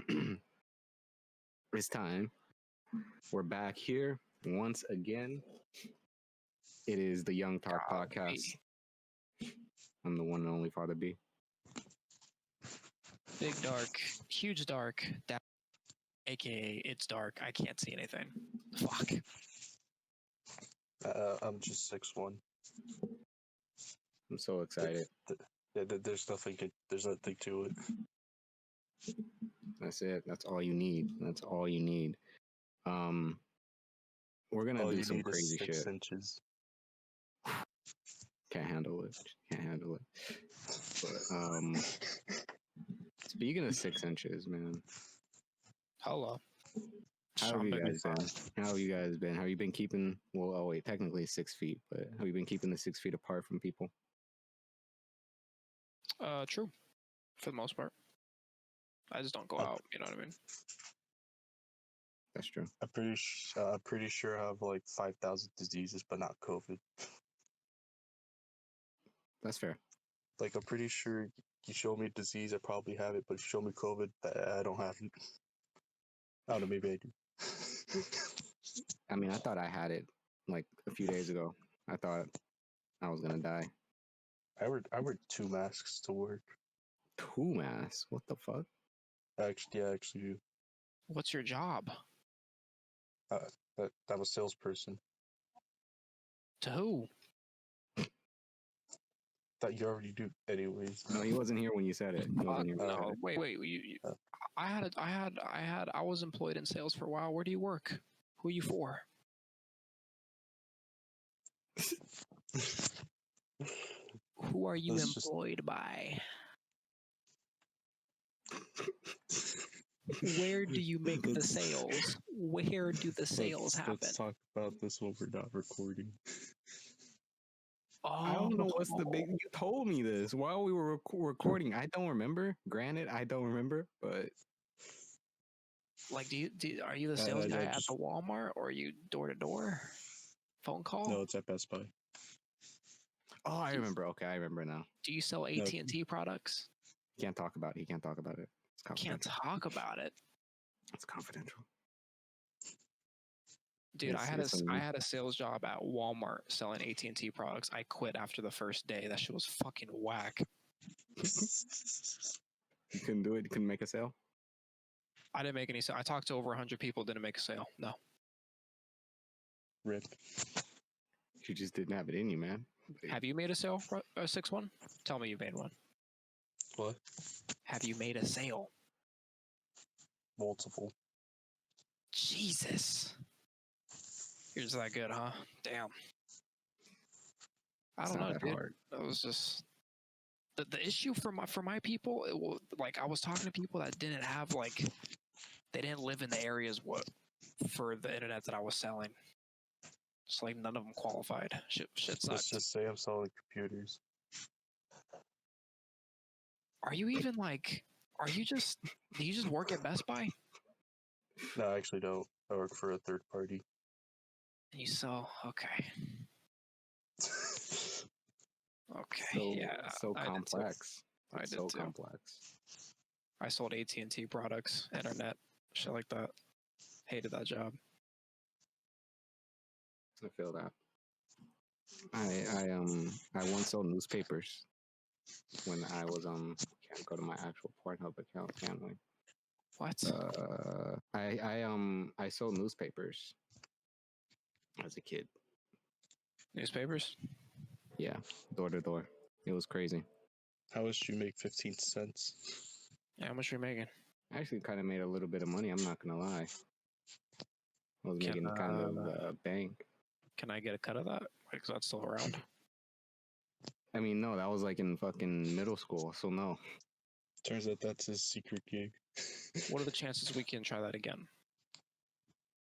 It's time. We're back here once again. It is the Young Talk Podcast. I'm the one and only Father B. Big dark, huge dark, aka it's dark. I can't see anything. Fuck. I'm just 6'1". I'm so excited. There's nothing to it. That's it. That's all you need. That's all you need. We're gonna do some crazy 6 shit. Inches. Can't handle it. But, speaking of 6 inches, man. Hello. How have you guys been? Have you been keeping? Well, oh wait, technically 6 feet, but have you been keeping the 6 feet apart from people? True. For the most part. I just don't go out. You know what I mean? That's true. I'm pretty sure I have like 5,000 diseases, but not COVID. That's fair. Like, I'm pretty sure you show me a disease, I probably have it, but if you show me COVID, I don't have it. I don't know, maybe I do. I mean, I thought I had it like a few days ago. I thought I was gonna die. I wear 2 masks to work. 2 masks? What the fuck? Actually, I actually do. What's your job? I'm a salesperson. To who? That you already do, anyways. No, he wasn't here when you said it. No, wait. I was employed in sales for a while. Where do you work? Who are you for? Who are you employed by? Where do you make the sales? Where do the sales happen? Let's talk about this when we're not recording. I don't know what's the big. You told me this while we were recording. I don't remember. Granted, I don't remember, but like, are you the sales guy at the Walmart, or are you door to door? Phone call? No, it's at Best Buy. Oh, I remember. Okay, I remember now. Do you sell AT&T products? He can't talk about it. It's confidential. Can't talk about it. It's confidential. Dude, I had a sales job at Walmart selling AT&T products. I quit after the first day. That shit was fucking whack. You couldn't do it? You couldn't make a sale? I didn't make any sale. I talked to over 100 people, didn't make a sale. No. RIP. You just didn't have it in you, man. Have you made a sale, 6-1? Tell me you made one. What? Have you made a sale? Multiple. Jesus. You're just that good, huh? Damn. I don't know, dude. Hard. It was just the issue for my people. It was like, I was talking to people that didn't have, like, they didn't live in the areas for the internet that I was selling. Just like none of them qualified. Shit sucks. Let's just say I'm selling computers. Are you even like? Do you just work at Best Buy? No, I actually don't. I work for a third party. And you sell? Okay. Okay. So complex. It's so complex. I sold AT&T products, internet, shit like that. Hated that job. I feel that. I once sold newspapers when I was can't go to my actual Pornhub account, can we? What? I sold newspapers as a kid. Newspapers? Yeah, door to door. It was crazy. How much did you make? 15 cents. Yeah, how much are you making? I actually kind of made a little bit of money. I'm not gonna lie. I was making kind of bank. Can I get a cut of that? Because that's still around. I mean, no, that was like in fucking middle school, so no. Turns out that's his secret gig. What are the chances we can try that again?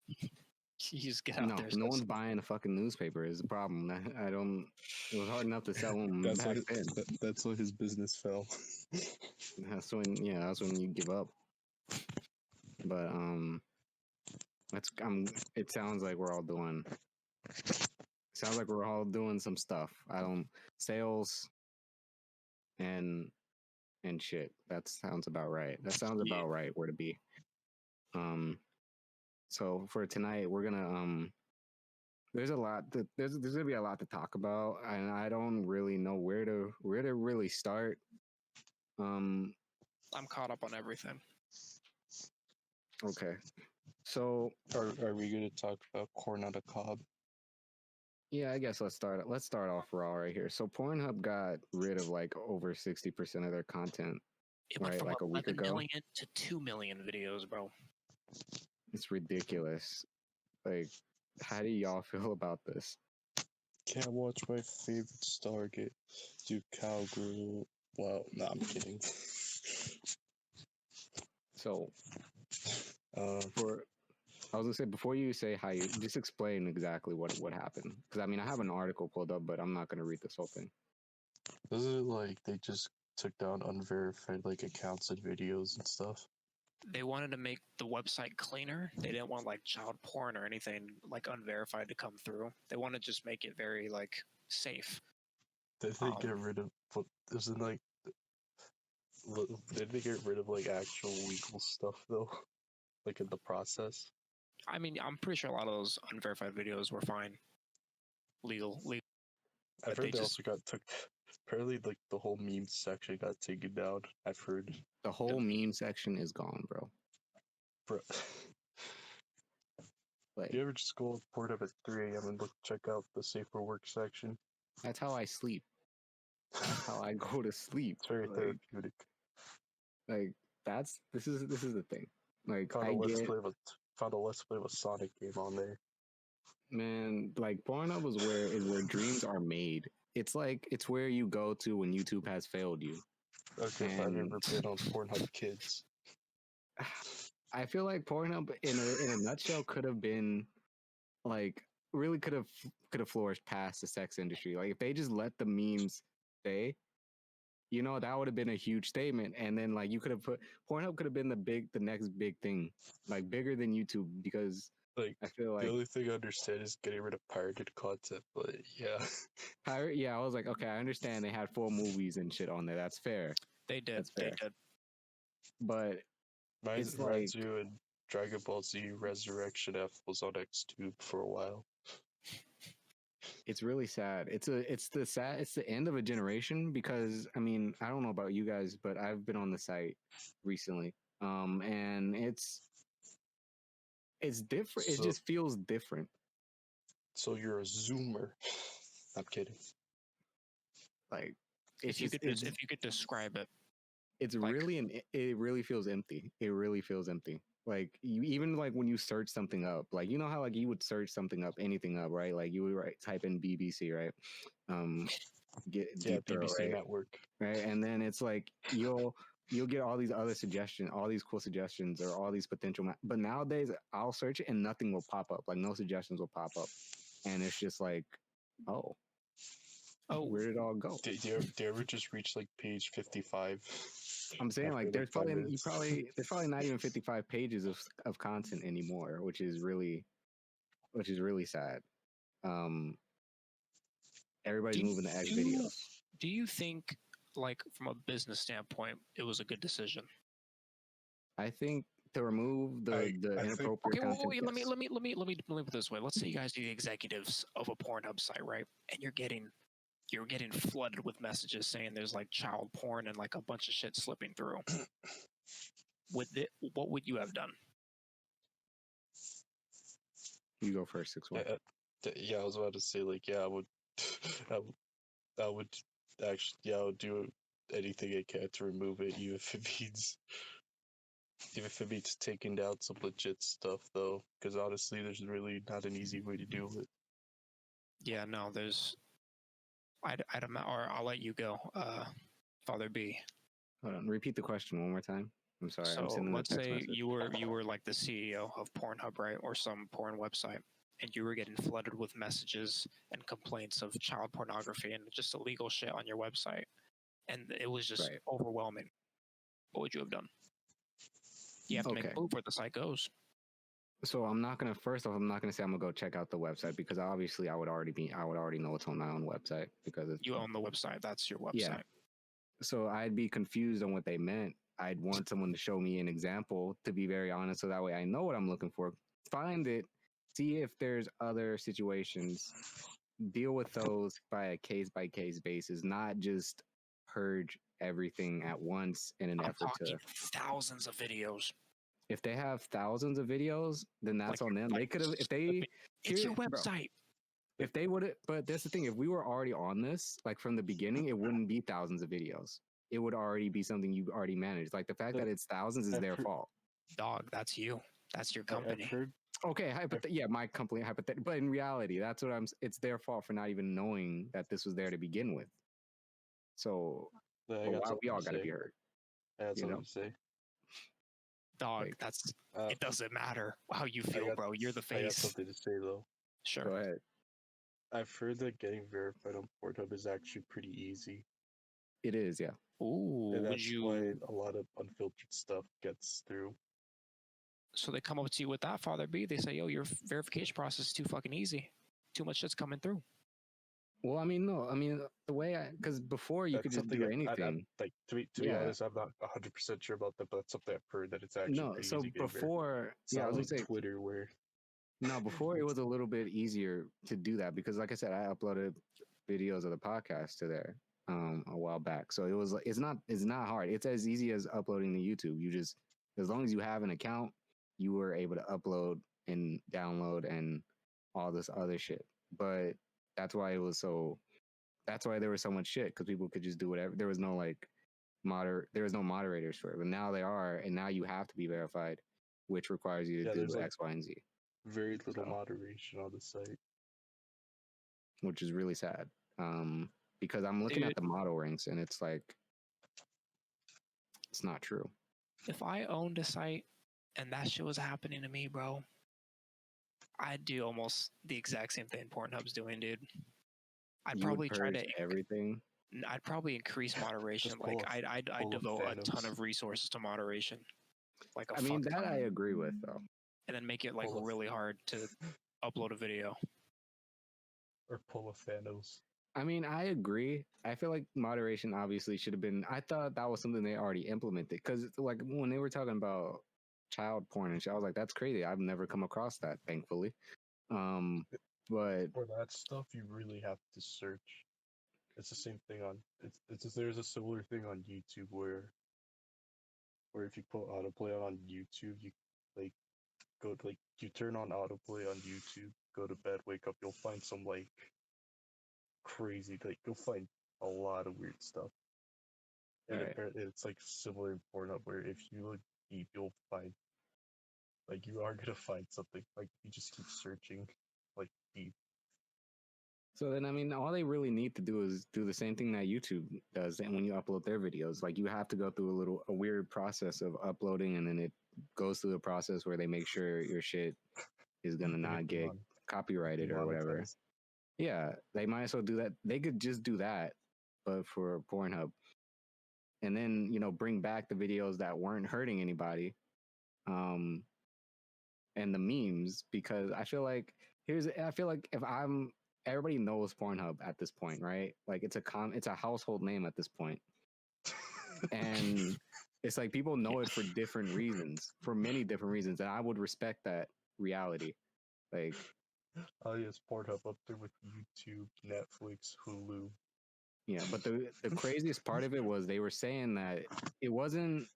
You just get out there. No one's buying a fucking newspaper is the problem. I don't. It was hard enough to sell them back then. That's when his business fell. That's when you give up. But it sounds like we're all doing. Sounds like we're all doing some stuff. Sales and and shit. That sounds about right. That sounds Yeah. about right where to be. So for tonight, we're gonna there's a lot there's gonna be a lot to talk about, and I don't really know where to really start. I'm caught up on everything. Okay. So Are we gonna talk about corn on the cob? yeah, I guess let's start off raw right here. So Pornhub got rid of like over 60% of their content, It went right? from Like a week 11 ago. million to 2 million videos, bro. It's ridiculous. Like, how do y'all feel about this? Can't watch my favorite star get do cowgirl. Wow, nah, I'm kidding. So Um, I was gonna say, before you say how you just explain exactly what happened, because I mean I have an article pulled up, but I'm not gonna read this whole thing. isn't it like they just took down unverified like accounts and videos and stuff? They wanted to make the website cleaner. They didn't want like child porn or anything like unverified to come through. They want to just make it very like safe. Did they get rid of? But isn't like? Did they get rid of like actual legal stuff though? Like in the process? I mean, I'm pretty sure a lot of those unverified videos were fine. Legal. I've But they heard they just- also got took. Apparently, like the whole meme section got taken down. I've heard. The whole meme section is gone, bro. Bro, Like, you ever just go on Pornhub at 3 a.m. and check out the safer work section? that's how I sleep. That's how I go to sleep. It's very therapeutic. Like this is the thing. Like Found I a let's get, play with Sonic game on there. man, like Pornhub is where dreams are made. It's like it's where you go to when YouTube has failed you. Okay, if I've And ever been on Pornhub Kids. I feel like Pornhub in a nutshell could have been like really could have flourished past the sex industry. Like if they just let the memes stay, you know, that would have been a huge statement. And then like you could have put Pornhub could have been the next big thing, like bigger than YouTube, because Like I feel like the only thing I understand is getting rid of pirated content, but yeah. yeah, I was like, okay, I understand they had full movies and shit on there. That's fair. They did. That's They fair. did. But it's like You and Dragon Ball Z Resurrection F was on XTube for a while. it's really sad. It's the end of a generation, because I mean, I don't know about you guys, but I've been on the site recently. And it's different. It So- just feels different. So you're a zoomer. I'm kidding. Like If you could describe it, it's like- really it really feels empty. It really feels empty. Like you, even like when you search something up, like you know how like you would search something up, anything up, right? Like you would type in BBC, right? Get Yeah, Deep Throat, BBC right? Network. Right, and then it's like you'll get all these other suggestions, all these cool suggestions, or all these potential. But nowadays, I'll search it and nothing will pop up. Like no suggestions will pop up, and it's just like, oh, where did it all go? Do you ever just reach like page 55? I'm saying after, like there's 5 probably minutes? there's probably not even 55 pages of content anymore, which is really sad. Everybody's moving to X videos. Do you think, like from a business standpoint, it was a good decision? I think to remove the I think- inappropriate Okay, well, content. let Yes. me put it this way. Let's say you guys are the executives of a Pornhub site, right? And you're getting flooded with messages saying there's like child porn and like a bunch of shit slipping through. What would you have done? You go first, 6-1. Yeah, I was about to say like I would, I would actually I would do anything I can to remove it, even if it means taking down some legit stuff though, because honestly, there's really not an easy way to do it. Yeah, no, there's. Or I'll let you go, Father B. Hold on. Repeat the question one more time. I'm sorry. I'm So sending a let's text say message. you were like the CEO of Pornhub, right, or some porn website, and you were getting flooded with messages and complaints of child pornography and just illegal shit on your website, and it was just Right. overwhelming. What would you have done? You have to make Okay. a move where the site goes. So I'm not gonna. First off, I'm not gonna say I'm gonna go check out the website, because obviously I would already know it's on my own website, because it's You own the website. That's your website. Yeah. So I'd be confused on what they meant. I'd want someone to show me an example, to be very honest, so that way I know what I'm looking for. Find it, see if there's other situations, deal with those by a case by case basis, not just purge everything at once in an I'm effort talking to. thousands of videos. If they have thousands of videos, then that's Like, on them. They could have, if they, it's your bro, website. if they would, but that's the thing. If we were already on this, like from the beginning, it wouldn't be thousands of videos. It would already be something you already managed. Like the fact that it's thousands is their fault. Dog, that's you. That's your I've company. heard Okay, yeah, my company hypothetical, but in reality, that's what it's their fault for not even knowing that this was there to begin with. So, I but got why we something all to got to say. be hurt? I got You something know? to say. Dog, Like, that's Uh, it doesn't matter how you feel, bro. You're the I got face. something to say though. Sure. Go ahead. I've heard that getting verified on Pornhub is actually pretty easy, It is, yeah. Ooh, and would that's you? why a lot of unfiltered stuff gets through. So they come up to you with that, Father B. They say, "Yo, your verification process is too fucking easy. Too much shit's coming through." Well, I mean, no, I mean the way because before you That's could just something do I'm anything. like to be Yeah. honest, I'm not 100% sure about that, but that's something I've heard that it's actually No, pretty so easy getting verified. before, It's yeah, I not was gonna like say, Twitter where no, before it was a little bit easier to do that because, like I said, I uploaded videos of the podcast to there a while back. So it was like it's not hard. It's as easy as uploading to YouTube. You just as long as you have an account, you were able to upload and download and all this other shit. But that's why it was so. That's why there was so much shit because people could just do whatever. There was no like there was no moderators for it, but now there are, and now you have to be verified, which requires you to do there's like X, Y, and Z. very little So, moderation on the site. which is really sad. Because I'm looking Dude. at the model ranks and it's like it's not true. If I owned a site and that shit was happening to me, bro, I'd do almost the exact same thing Pornhub's doing, dude. I'd You probably would try purge to everything. I'd probably increase moderation. Just Like pull up- I'd pull up devote a ton Thanos. of resources to moderation. Like a I mean, fuck that ton. I agree with, though. And then make it like Pull up. really hard to upload a video. Or pull a Thanos. I mean, I agree. I feel like moderation obviously should have been. I thought that was something they already implemented because, like, when they were talking about child porn and shit, I was like, that's crazy. I've never come across that, thankfully. But For that stuff, you really have to search. It's the same thing on. There's a similar thing on YouTube where if you put autoplay on YouTube, you like go to, like you turn on autoplay on YouTube, go to bed, wake up, you'll find some like crazy, like you'll find a lot of weird stuff. And Right. apparently it's like similar in Pornhub where if you look deep, you'll find like you are gonna find something. Like you just keep searching like deep. So then, I mean, all they really need to do is do the same thing that YouTube does. And when you upload their videos, like you have to go through a weird process of uploading, and then it goes through the process where they make sure your shit is gonna not get copyrighted or whatever. Demonetized. Yeah, they might as well do that. They could just do that, but for Pornhub, and then bring back the videos that weren't hurting anybody, and the memes because I feel like if everybody knows Pornhub at this point, right? Like it's a household name at this point. And it's like people know it for different reasons, for many different reasons. And I would respect that reality. Like, Oh yes, Pornhub up there with YouTube, Netflix, Hulu. yeah, but the craziest part of it was they were saying that it wasn't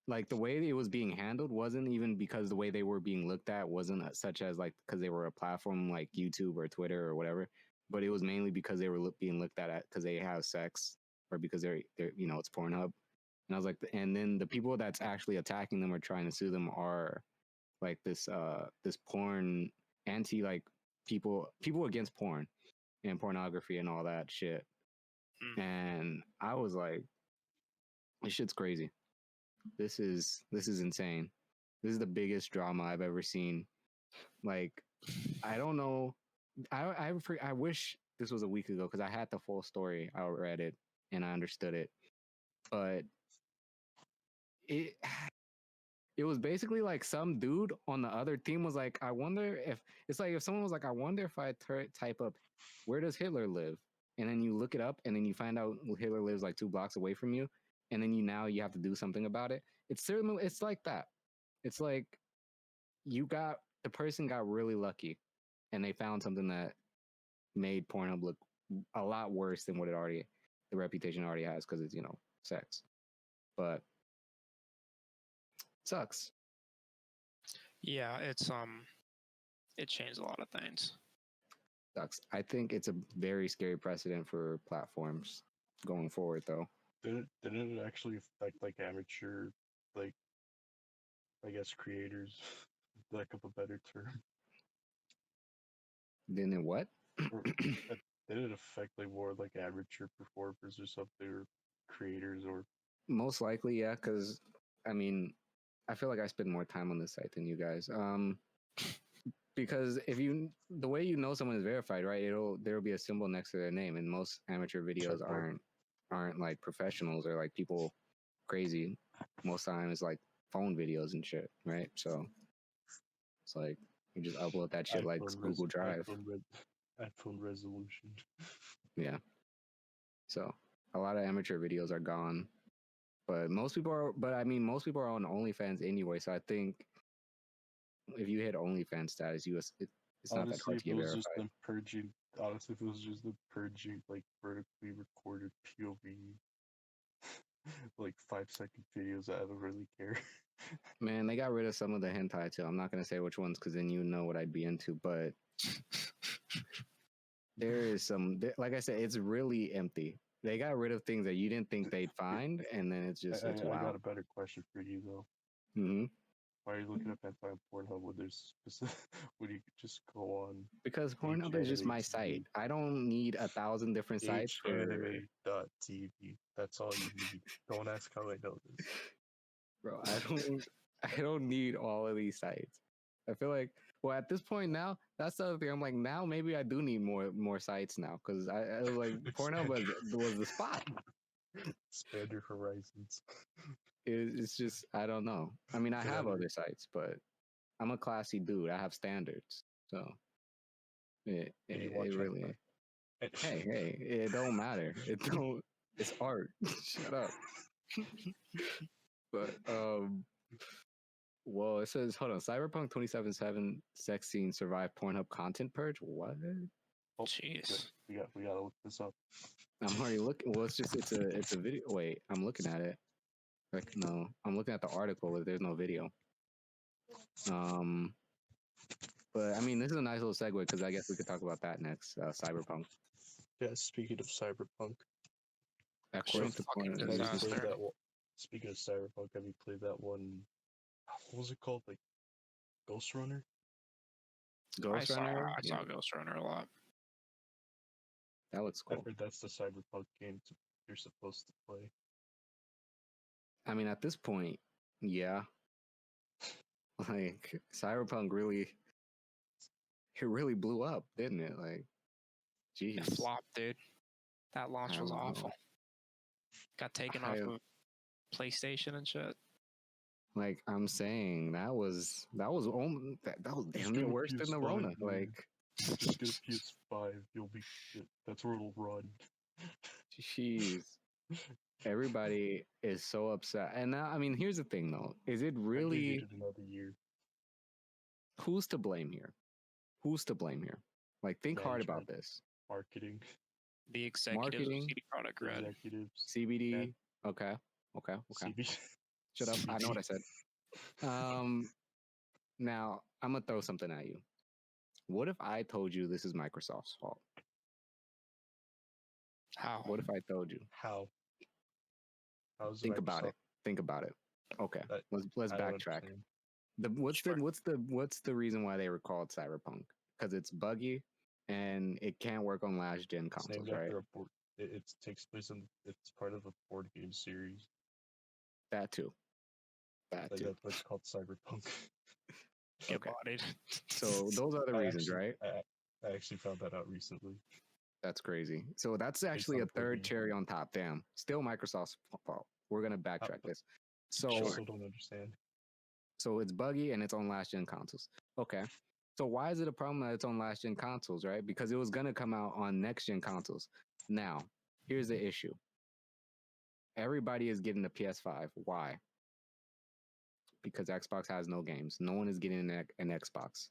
like the way it was being handled wasn't even because the way they were being looked at wasn't such as like because they were a platform like YouTube or Twitter or whatever, but it was mainly because they were being looked at because they have sex or because they're it's Pornhub. And I was like, and then the people that's actually attacking them or trying to sue them are like this porn like people against porn and pornography and all that shit. And I was like, this shit's crazy. This is insane. This is the biggest drama I've ever seen. Like, I don't know. I wish this was a week ago because I had the full story. I read it and I understood it, but it was basically like some dude on the other team was like, I wonder if it's like if someone was like, I wonder if I type up, where does Hitler live? and then you look it up, and then you find out Hitler lives like 2 blocks away from you, and then you have to do something about it. It's like that. It's like the person got really lucky, and they found something that made Pornhub look a lot worse than what the reputation already has, because it's sex. But sucks. Yeah, it changed a lot of things. Sucks. I think it's a very scary precedent for platforms going forward, though. Didn't it actually affect like amateur, like I guess creators, lack of a better term? Then it what? Or did it affect like more like amateur performers or something, or creators, or Most likely, yeah. Because I mean, I feel like I spend more time on this site than you guys. Because the way someone is verified, right? There'll be a symbol next to their name, and most amateur videos aren't like professionals or like people crazy. Most times it's like phone videos and shit, right? So it's like you just upload that shit like Google Drive. iPhone resolution. Yeah. So a lot of amateur videos are gone, but most people are on OnlyFans anyway. So I think if you hit OnlyFans status, it's not that hard to get verified. Honestly, if it was just them purging like vertically recorded POV, like 5-second videos, I don't really care. Man, they got rid of some of the hentai too. I'm not gonna say which ones, because then you know what I'd be into. But there is some, like I said, it's really empty. They got rid of things that you didn't think they'd find, and then it's I wow. got a better question for you though. Mm-hmm. Why are you looking up hentai on Pornhub when there's when you could just go on? Because Pornhub is just my site. I don't need 1,000 different sites for HAnime.tv. That's all you need. Don't ask how I know this. Bro, I don't need all of these sites. I feel like, well, at this point now, that's the other thing. I'm like, now maybe I do need more sites now, because I was like, Pornhub was the spot. Expand your horizons. It's just, I don't know. I mean, I have other sites, but I'm a classy dude. I have standards, so it really. Hey, it don't matter. It's art. Shut up. But well, it says, hold on, Cyberpunk 2077 sex scene survived Pornhub content purge. What? Oh, jeez. We gotta look this up. I'm already looking. Well, it's a video. Wait, I'm looking at it. Like, no, I'm looking at the article. If there's no video. But I mean, this is a nice little segue, because I guess we could talk about that next. Cyberpunk. Yeah, speaking of Cyberpunk, According to Pornhub, speaking of Cyberpunk, have you played that one? What was it called? Like Ghost Runner? Ghost Runner? I saw Ghost Runner a lot. That looks cool. I heard that's the Cyberpunk game you're supposed to play. I mean, at this point, yeah. Like, Cyberpunk really blew up, didn't it? Like, geez. It flopped, dude. That launch was awful. Got taken off of PlayStation and shit. Like, I'm saying, that was damn near worse than the Rona. Like, just get a PS5, you'll be shit. That's where it'll run. Jeez. Everybody is so upset. And now, I mean, here's the thing, though. Is it really another year? Who's to blame here? Like, think hard about this. Marketing. The executives of CD Product Red. CBD. Yeah. Okay. CBD. Shut up. I know what I said. Now, I'm going to throw something at you. What if I told you this is Microsoft's fault? How? What if I told you? How? Think about it. Okay. Let's backtrack. What's the reason why they were called Cyberpunk? Because it's buggy and it can't work on last gen consoles, right? It takes place it's part of a board game series. That too. That's called Cyberpunk. Okay. So those are the reasons, right? I actually found that out recently. That's crazy. So that's actually a third cherry on top. Damn. Still Microsoft's fault. We're gonna backtrack this. So I still don't understand. So it's buggy and it's on last gen consoles. Okay. So why is it a problem that it's on last gen consoles, right? Because it was gonna come out on next gen consoles. Now, here's the issue. Everybody is getting the PS5. Why? Because Xbox has no games. No one is getting an Xbox.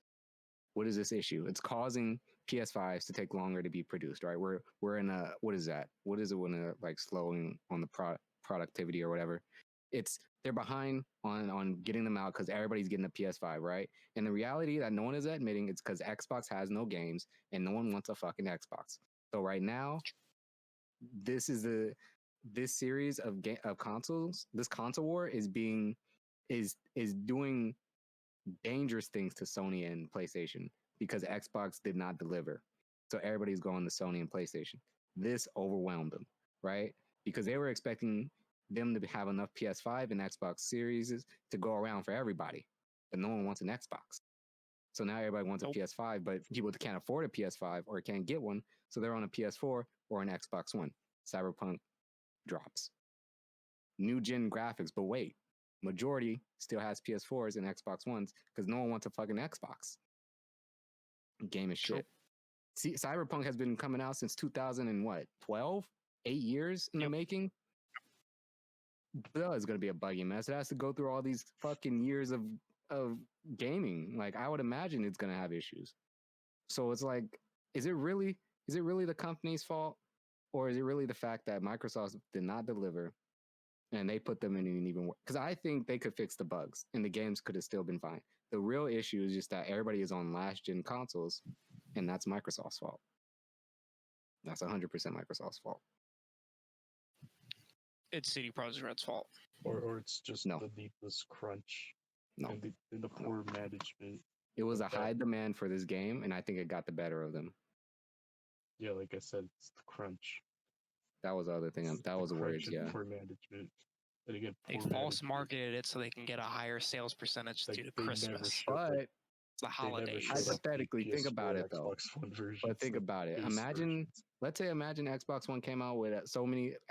What is this issue? It's causing PS5s to take longer to be produced, right? We're in a, what is that? What is it when like slowing on the productivity or whatever? They're behind on getting them out because everybody's getting a PS5, right? And the reality that no one is admitting it's because Xbox has no games and no one wants a fucking Xbox. So right now, this series of consoles, this console war is doing dangerous things to Sony and PlayStation because Xbox did not deliver. So everybody's going to Sony and PlayStation. This overwhelmed them, right? Because they were expecting them to have enough PS5 and Xbox Series to go around for everybody, but no one wants an Xbox. So now everybody wants a PS5, but people can't afford a PS5 or can't get one, so they're on a PS4 or an Xbox One. Cyberpunk drops. New gen graphics, but wait, majority still has PS4s and Xbox Ones because no one wants a fucking Xbox. Game is shit. See, Cyberpunk has been coming out since 2012, 8 years in the making. It's gonna be a buggy mess. It has to go through all these fucking years of gaming. Like I would imagine it's gonna have issues. So it's like, is it really the company's fault, or is it really the fact that Microsoft did not deliver? And they put them in an even worse. Because I think they could fix the bugs and the games could have still been fine. The real issue is just that everybody is on last gen consoles, and that's Microsoft's fault. That's 100% Microsoft's fault. It's CD Projekt Red's fault. Or it's just No. the needless crunch. No. And the poor management. It was a high demand for this game, and I think it got the better of them. Yeah, like I said, it's the crunch. That was the other thing. That was the words, yeah. Poor management. And again, they false marketed it so they can get a higher sales percentage due to Christmas. But it's the holidays. Hypothetically, think about it though. But think about it. Imagine Xbox One came out with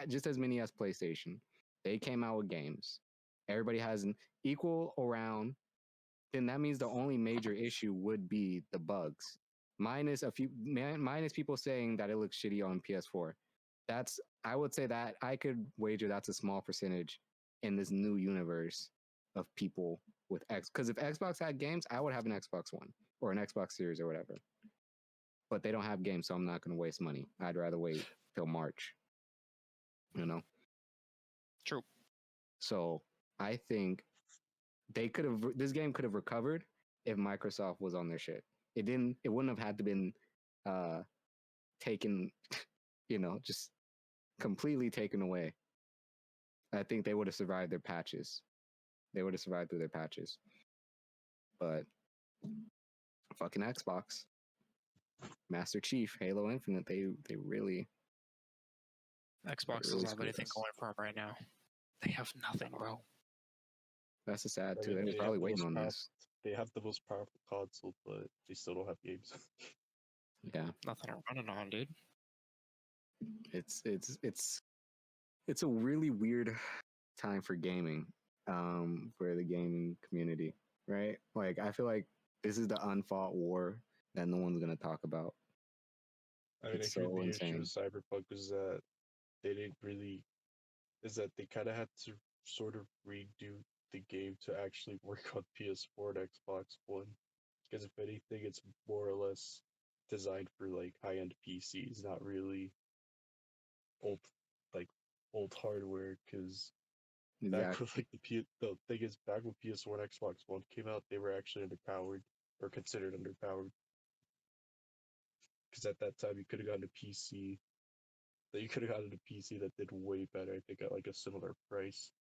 just as many as PlayStation. They came out with games. Everybody has an equal around. Then that means the only major issue would be the bugs, minus people saying that it looks shitty on PS4. I would say that I could wager that's a small percentage in this new universe of people with X. Because if Xbox had games, I would have an Xbox One or an Xbox Series or whatever. But they don't have games, so I'm not going to waste money. I'd rather wait till March. You know? True. So I think this game could have recovered if Microsoft was on their shit. It wouldn't have had to been taken, just completely taken away. I think they would have survived their patches. They would have survived through their patches. But fucking Xbox, Master Chief, Halo Infinite, they really Xbox doesn't have anything going for them right now. They have nothing, bro. That's a sad too. They're probably waiting on this. They have the most powerful console, but they still don't have games. Yeah, nothing running on, dude. It's a really weird time for gaming, for the gaming community, right? Like I feel like this is the unfought war that no one's gonna talk about. I mean, I think the issue with Cyberpunk is that they kind of had to sort of redo the game to actually work on PS4 and Xbox One. Because if anything, it's more or less designed for like high-end PCs, not really old hardware. Because back with the thing is, back when PS4 and Xbox One came out, they were actually underpowered or considered underpowered. Because at that time, you could have gotten a PC. You could have gotten a PC that did way better. I think at like a similar price.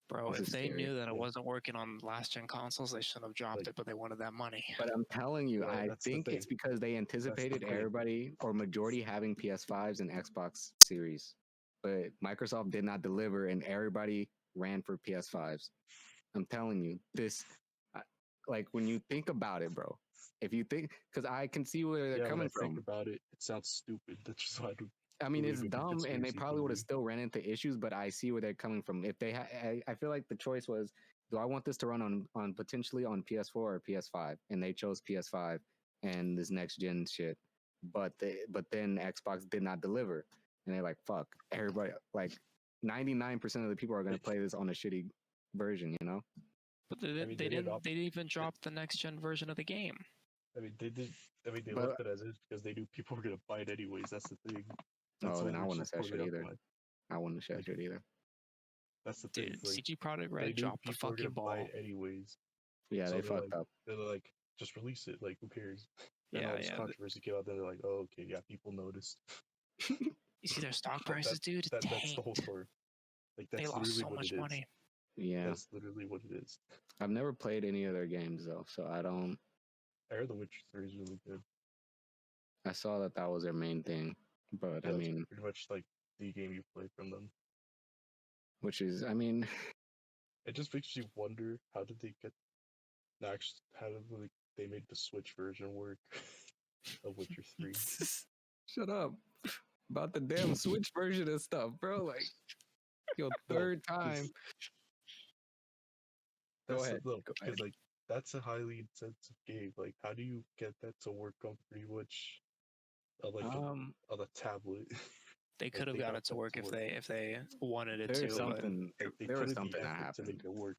Bro, if they knew that it wasn't working on last gen consoles, they shouldn't have dropped it, but they wanted that money. But I'm telling you, I think it's because they anticipated everybody or majority having PS5s and Xbox Series. But Microsoft did not deliver and everybody ran for PS5s. I'm telling you, like when you think about it, bro, if you think, because I can see where they're coming from. Think about it, it sounds stupid. That's just why I mean, believe it's in dumb, and they conspiracy probably would have theory. still ran into issues. But I see where they're coming from. If they, I feel like the choice was, do I want this to run on potentially on PS4 or PS5? And they chose PS5 and this next gen shit. But then Xbox did not deliver, and they're like, fuck, everybody, like 99% of the people are gonna play this on a shitty version, you know? But they, I mean, they they didn't didn't. They didn't even drop the next gen version of the game. I mean, they did. I mean, they But left it as is because they knew people were gonna buy it anyways. That's the thing. That's oh, the then I only wouldn't have said support shit they either. optimized. I wouldn't have said Like, shit either. that's the thing. Dude, It's like CG Product they Red knew dropped the people were gonna fucking buy ball. it anyways. Yeah, So they fucked up. they're like, just release it. Like, who cares? Then Yeah, all this yeah. controversy came out. Then they're like, oh, okay, yeah, people noticed. You see their stock prices, dude? That's the whole Tanked. story. Like, They that's lost literally so what much it is. money. Yeah, That's literally what it is. I've never played any of their games though, so I don't. I heard The Witcher 3 is really good. I saw that was their main thing, but Yeah, I that's mean, pretty much like the game you play from them. which is, I mean, It just makes you wonder how did they get actually how did they made the Switch version work of Witcher 3. shut up about the damn Switch version of stuff, bro. Like your No, third time. Go ahead. Go ahead. because like that's a highly intensive game. Like, how do you get that to work on pretty much on a tablet? They Like, could have they gotten got it to that work if they wanted it There's to. But something. like they There put was in the something that effort to happened. make it work.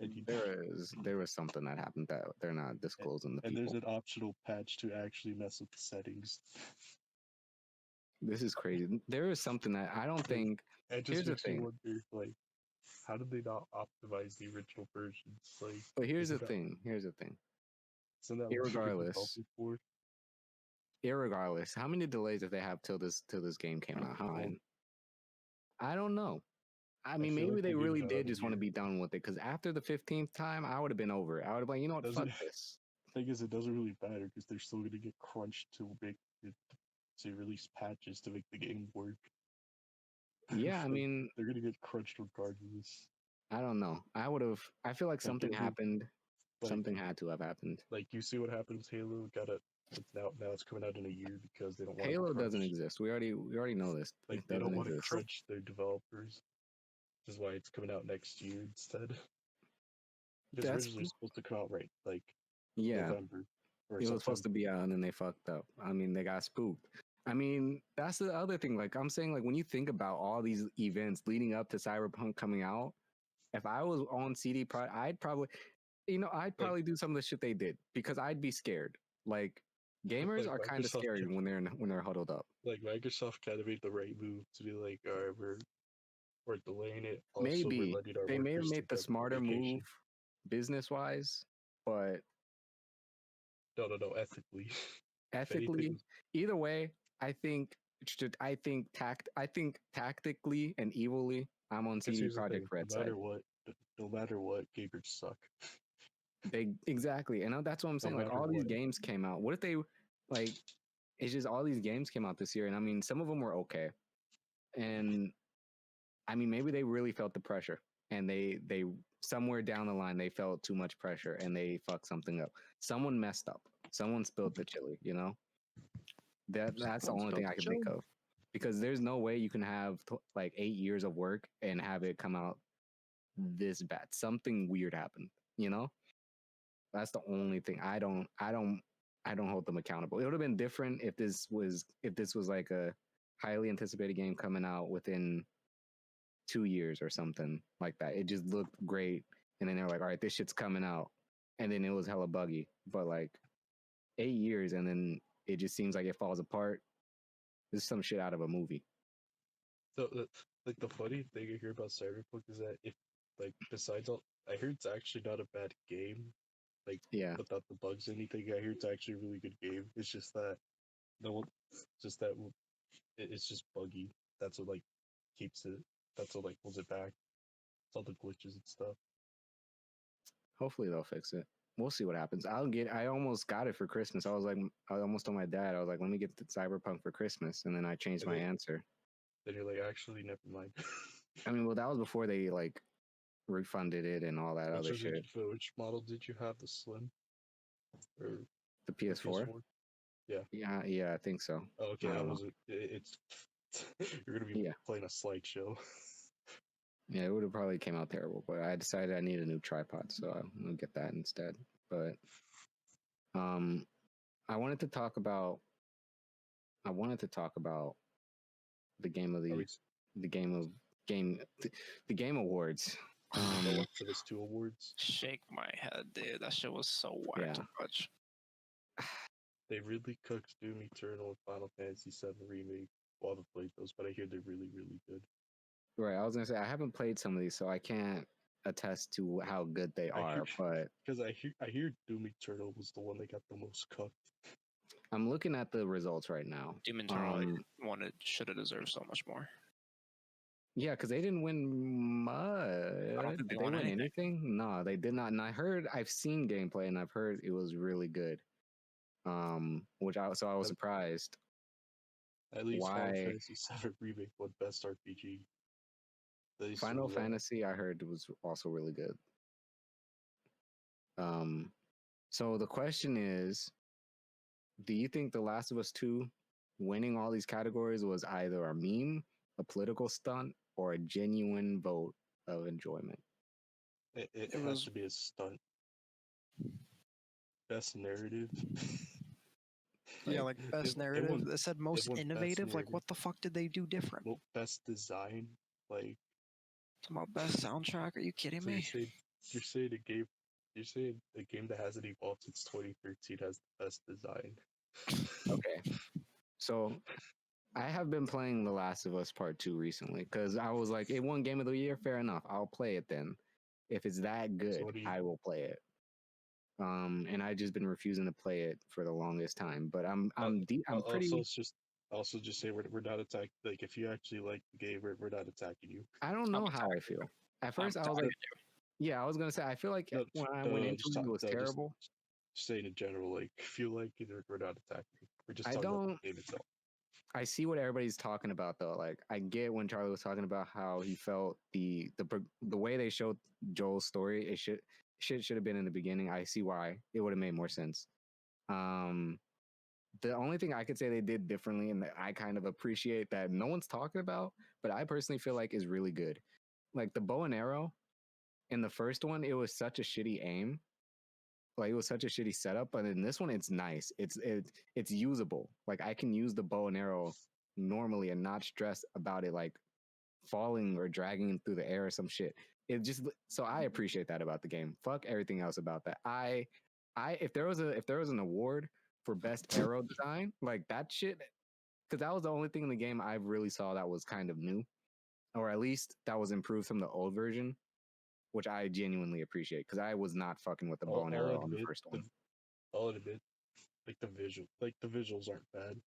And There was something that happened that they're not disclosing to and there's people. an optional patch to actually mess with the settings. This is crazy. There is something that I don't Like, think. it Here's just the makes you thing. wonder, like, how did they not optimize the original versions? Like, But here's the isn't that thing. Here's the thing. isn't that what you're Irregardless, developing for? irregardless, how many delays did they have till this game came out? How many? I don't know. I mean, feel maybe like they they gave really it did about a just want to year. be done with it. Because after the 15th time, I would have been over it. I would have been like, you know what, Doesn't fuck this. thing is, it doesn't really matter because they're still gonna get crunched to make it, to release patches to make the game work. Yeah, I Like, mean, they're gonna get crunched regardless. I don't know. I feel like something Like, happened. like, Something had to have happened. like you see what happened with Halo. It's now it's coming out in a year because they don't want Halo to crunch. doesn't exist. We already know this. Like, It they don't doesn't want to exist. crunch their developers. Which is why it's coming out next year instead. Because That's originally it was supposed to come out like yeah. November or It was supposed to September. be out and then they fucked up. I mean, they got spooked. I mean, that's the other thing. Like I'm saying, like when you think about all these events leading up to Cyberpunk coming out, if I was on CD Projekt, I'd probably do some of the shit they did because I'd be scared. Like gamers Like are kind of Microsoft, scary when they're huddled up. like Microsoft kind of made the right move to be like, all right, we're delaying it. Also, we're Maybe letting our they may have workers made take the a smarter vacation. move business wise, but No, ethically. ethically, either way, I think I think tactically and evilly, I'm on Because CD here's the Projekt thing: Red side. no matter what, gamers suck. They exactly, and that's what I'm No saying. Like matter all these what. games came out. What if they like? It's just all these games came out this year, and I mean, some of them were okay, and I mean, maybe they really felt the pressure, and they somewhere down the line they felt too much pressure, and they fucked something up. Someone messed up. Someone spilled the chili. You know, that's the only thing I can think of, because there's no way you can have like 8 years of work and have it come out this bad. Something weird happened. You know. That's the only thing. I don't hold them accountable. It would have been different if this was like a highly anticipated game coming out within 2 years or something like that. It just looked great, and then they're like, all right, this shit's coming out, and then it was hella buggy. But like 8 years, and then it just seems like it falls apart. This is some shit out of a movie. So, like, the funny thing I hear about Cyberpunk is that if, like, besides all, I hear it's actually not a bad game. Like, Yeah, without the bugs or anything, I hear it's actually a really good game. It's just that no one, just that it's just buggy. That's what like keeps it. That's what like holds it back. It's all the glitches and stuff. hopefully they'll fix it. We'll see what happens. I almost got it for Christmas. I almost told my dad, I was like, let me get the Cyberpunk for Christmas, and then I changed my answer. Then you're like, actually, never mind. I mean, well, that was before they like refunded it and all that other shit. Which model did you have? The Slim or The PS4? Yeah. Yeah, I think so. Oh, okay, that was it. It's You're gonna be Yeah. playing a slideshow. Yeah, it would have probably came out terrible, but I decided I need a new tripod, so I'm gonna get that instead. But I wanted to talk about the game of Are we the game of game the game awards. the Last of Us 2 awards? Shake my head, dude. That shit was so whack Yeah. to watch. They really cooked Doom Eternal and Final Fantasy VII Remake. Well, I haven't played those, but I hear they're really, really good. Right, I was gonna say I haven't played some of these, so I can't attest to how good they are. But Because I hear Doom Eternal was the one that got the most cooked. I'm looking at the results right now. Doom Eternal should have deserved so much more. Yeah, because they didn't win much. I don't think Did they won win anything. anything? No, they did not. And I've seen gameplay, and I've heard it was really good. So I was surprised. At least Why? Final Fantasy VII Remake won Best RPG. Final Fantasy, I heard, was also really good. So the question is, do you think The Last of Us 2 winning all these categories was either a meme, a political stunt, or a genuine vote of enjoyment? It has to be a stunt. Best narrative. Yeah, like best narrative. They said most innovative. Like, what the fuck did they do different? Well, best design. Like, talking about best soundtrack. Are you kidding me? You're saying a game that hasn't evolved since 2013 has the best design. Okay, so I have been playing The Last of Us Part 2 recently because I was like, it won Game of the Year. Fair enough, I'll play it then. If it's that good, I will play it. And I've just been refusing to play it for the longest time. But I'm pretty. Also, just say we're not attacking. Like, if you actually like the game, we're not attacking you. I don't know how I feel. At first, I was like, yeah, I was gonna say I feel like when I went into it, it was terrible. Just saying in general, like, if you like it, we're not attacking you. We're just talking about the game itself. I see what everybody's talking about though. Like, I get when Charlie was talking about how he felt the way they showed Joel's story. It should have been in the beginning. I see why it would have made more sense. The only thing I could say they did differently, and that I kind of appreciate that no one's talking about, but I personally feel like is really good. Like the bow and arrow in the first one, it was such a shitty aim. Like it was such a shitty setup, but in this one, it's nice. It's usable. Like I can use the bow and arrow normally and not stress about it like falling or dragging through the air or some shit. It just so I appreciate that about the game. Fuck everything else about that. If there was an award for best arrow design, like that shit, because that was the only thing in the game I really saw that was kind of new, or at least that was improved from the old version, which I genuinely appreciate because I was not fucking with the bow and arrow on the first one. I'll admit, like the visuals aren't bad.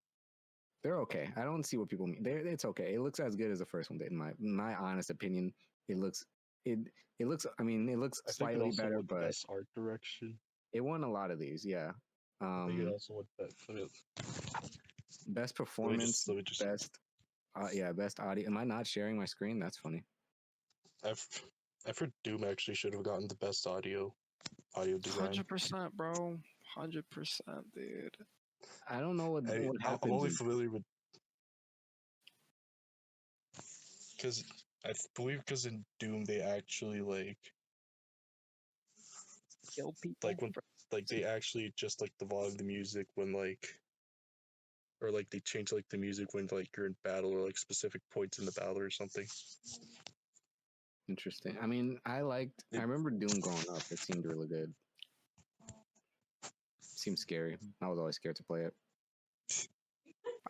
They're okay. I don't see what people mean. It's okay. It looks as good as the first one did, in my honest opinion. It looks. I mean, it looks slightly better, but best art direction. It won a lot of these, yeah. I think it also won best performance, best audio. Am I not sharing my screen? That's funny. I've heard Doom actually should have gotten the best audio design. 100%, bro. 100%, dude. I don't know what happened. I'm only familiar with because I believe because in Doom they actually like kill people. Like they actually just like the volume of the music when like, or like they change like the music when like you're in battle or like specific points in the battle or something. Interesting. I mean, I remember Doom growing up. It seemed really good. Seemed scary. I was always scared to play it.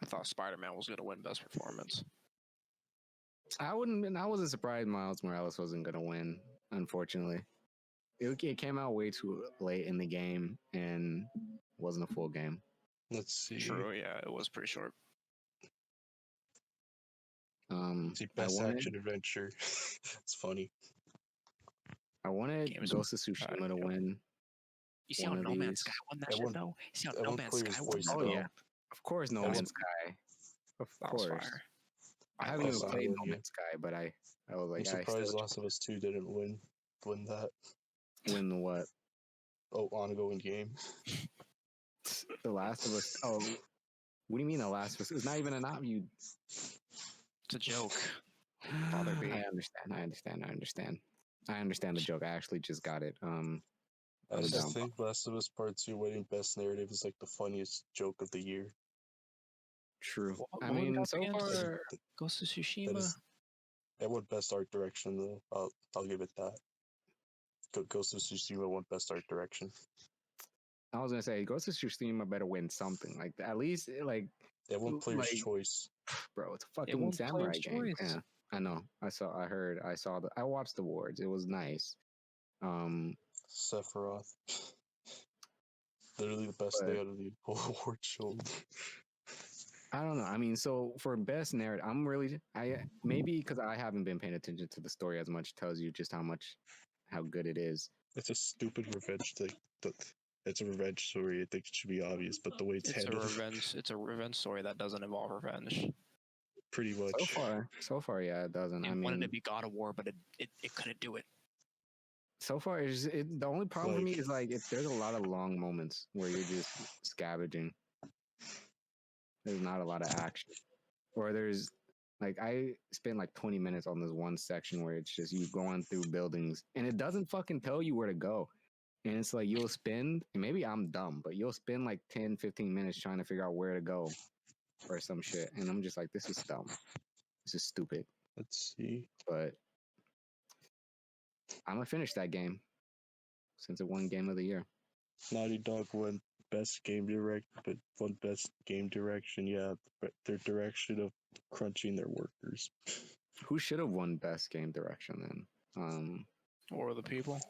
I thought Spider-Man was gonna win best performance. I wasn't surprised Miles Morales wasn't gonna win. Unfortunately, it came out way too late in the game and wasn't a full game. Let's see. True. Yeah, it was pretty short. Best action adventure. It's funny. I wanted Ghost of Tsushima to win. You see how No Man's Sky won that shit though? You see how No Man's Sky won that? Oh yeah, of course No Man's Sky. Of course. I haven't even played No Man's Sky, but I was like, I'm surprised Last of Us 2 didn't win that. Win the what? Oh, ongoing game. The Last of Us. Oh, What do you mean The Last of Us? It's not even an op. You. It's a joke. Father B. I understand the joke. I actually just got it. I I'm just down. think Last of Us Part 2 winning Best Narrative is like the funniest joke of the year. True. What I was it mean, up so against? far, Ghost of That Tsushima. is that won Best Art Direction though. I'll give it that. Ghost of Tsushima won Best Art Direction. I was gonna say Ghost of Tsushima better win something. Like at least like It won Player's like, Choice. bro, it's a It fucking won samurai Player's game. Choice. Yeah, I know. I watched the awards. It was nice. Sephiroth. Literally the best But thing out of the whole award show. I don't know. I mean, so for best narrative, maybe because I haven't been paying attention to the story as much tells you just how good it is. It's a stupid revenge thing. It's a revenge story. I think it should be obvious, but the way it's handled, It's a revenge story that doesn't involve revenge. pretty much. So far, yeah, it doesn't. It wanted to be God of War, but it couldn't do it. So far, the only problem for me is like there's a lot of long moments where you're just scavenging. There's not a lot of action, or there's like I spent like 20 minutes on this one section where it's just you going through buildings and it doesn't fucking tell you where to go. And it's like you'll spend, maybe I'm dumb, but you'll spend like 10, 15 minutes trying to figure out where to go or some shit. And I'm just like, this is dumb. This is stupid. Let's see. But I'm going to finish that game since it won Game of the Year. Naughty Dog won Best Game Direction. Yeah, their direction of crunching their workers. Who should have won Best Game Direction then? Or the people.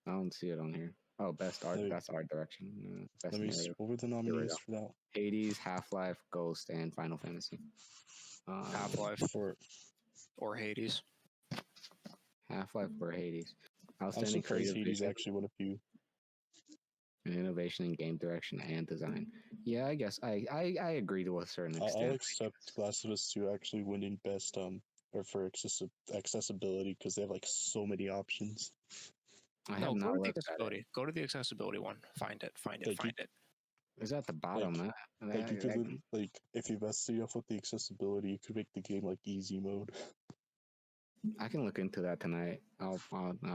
I don't see it on here. Oh, Best Art Direction. Best Let me see. Narrative. What were the nominees for that? Hades, Half-Life, Ghost, and Final Fantasy. Half-Life or Hades. Half-Life or Hades. I'm surprised Hades actually won a few. And innovation in game direction and design. Yeah, I guess I agree to a certain extent. I'll accept Last of Us 2 actually winning best or for accessibility because they have like so many options. Go to the accessibility. Go to the accessibility one. Find it. It's at the bottom. If you mess up with the accessibility, you could make the game like easy mode. I can look into that tonight. I'll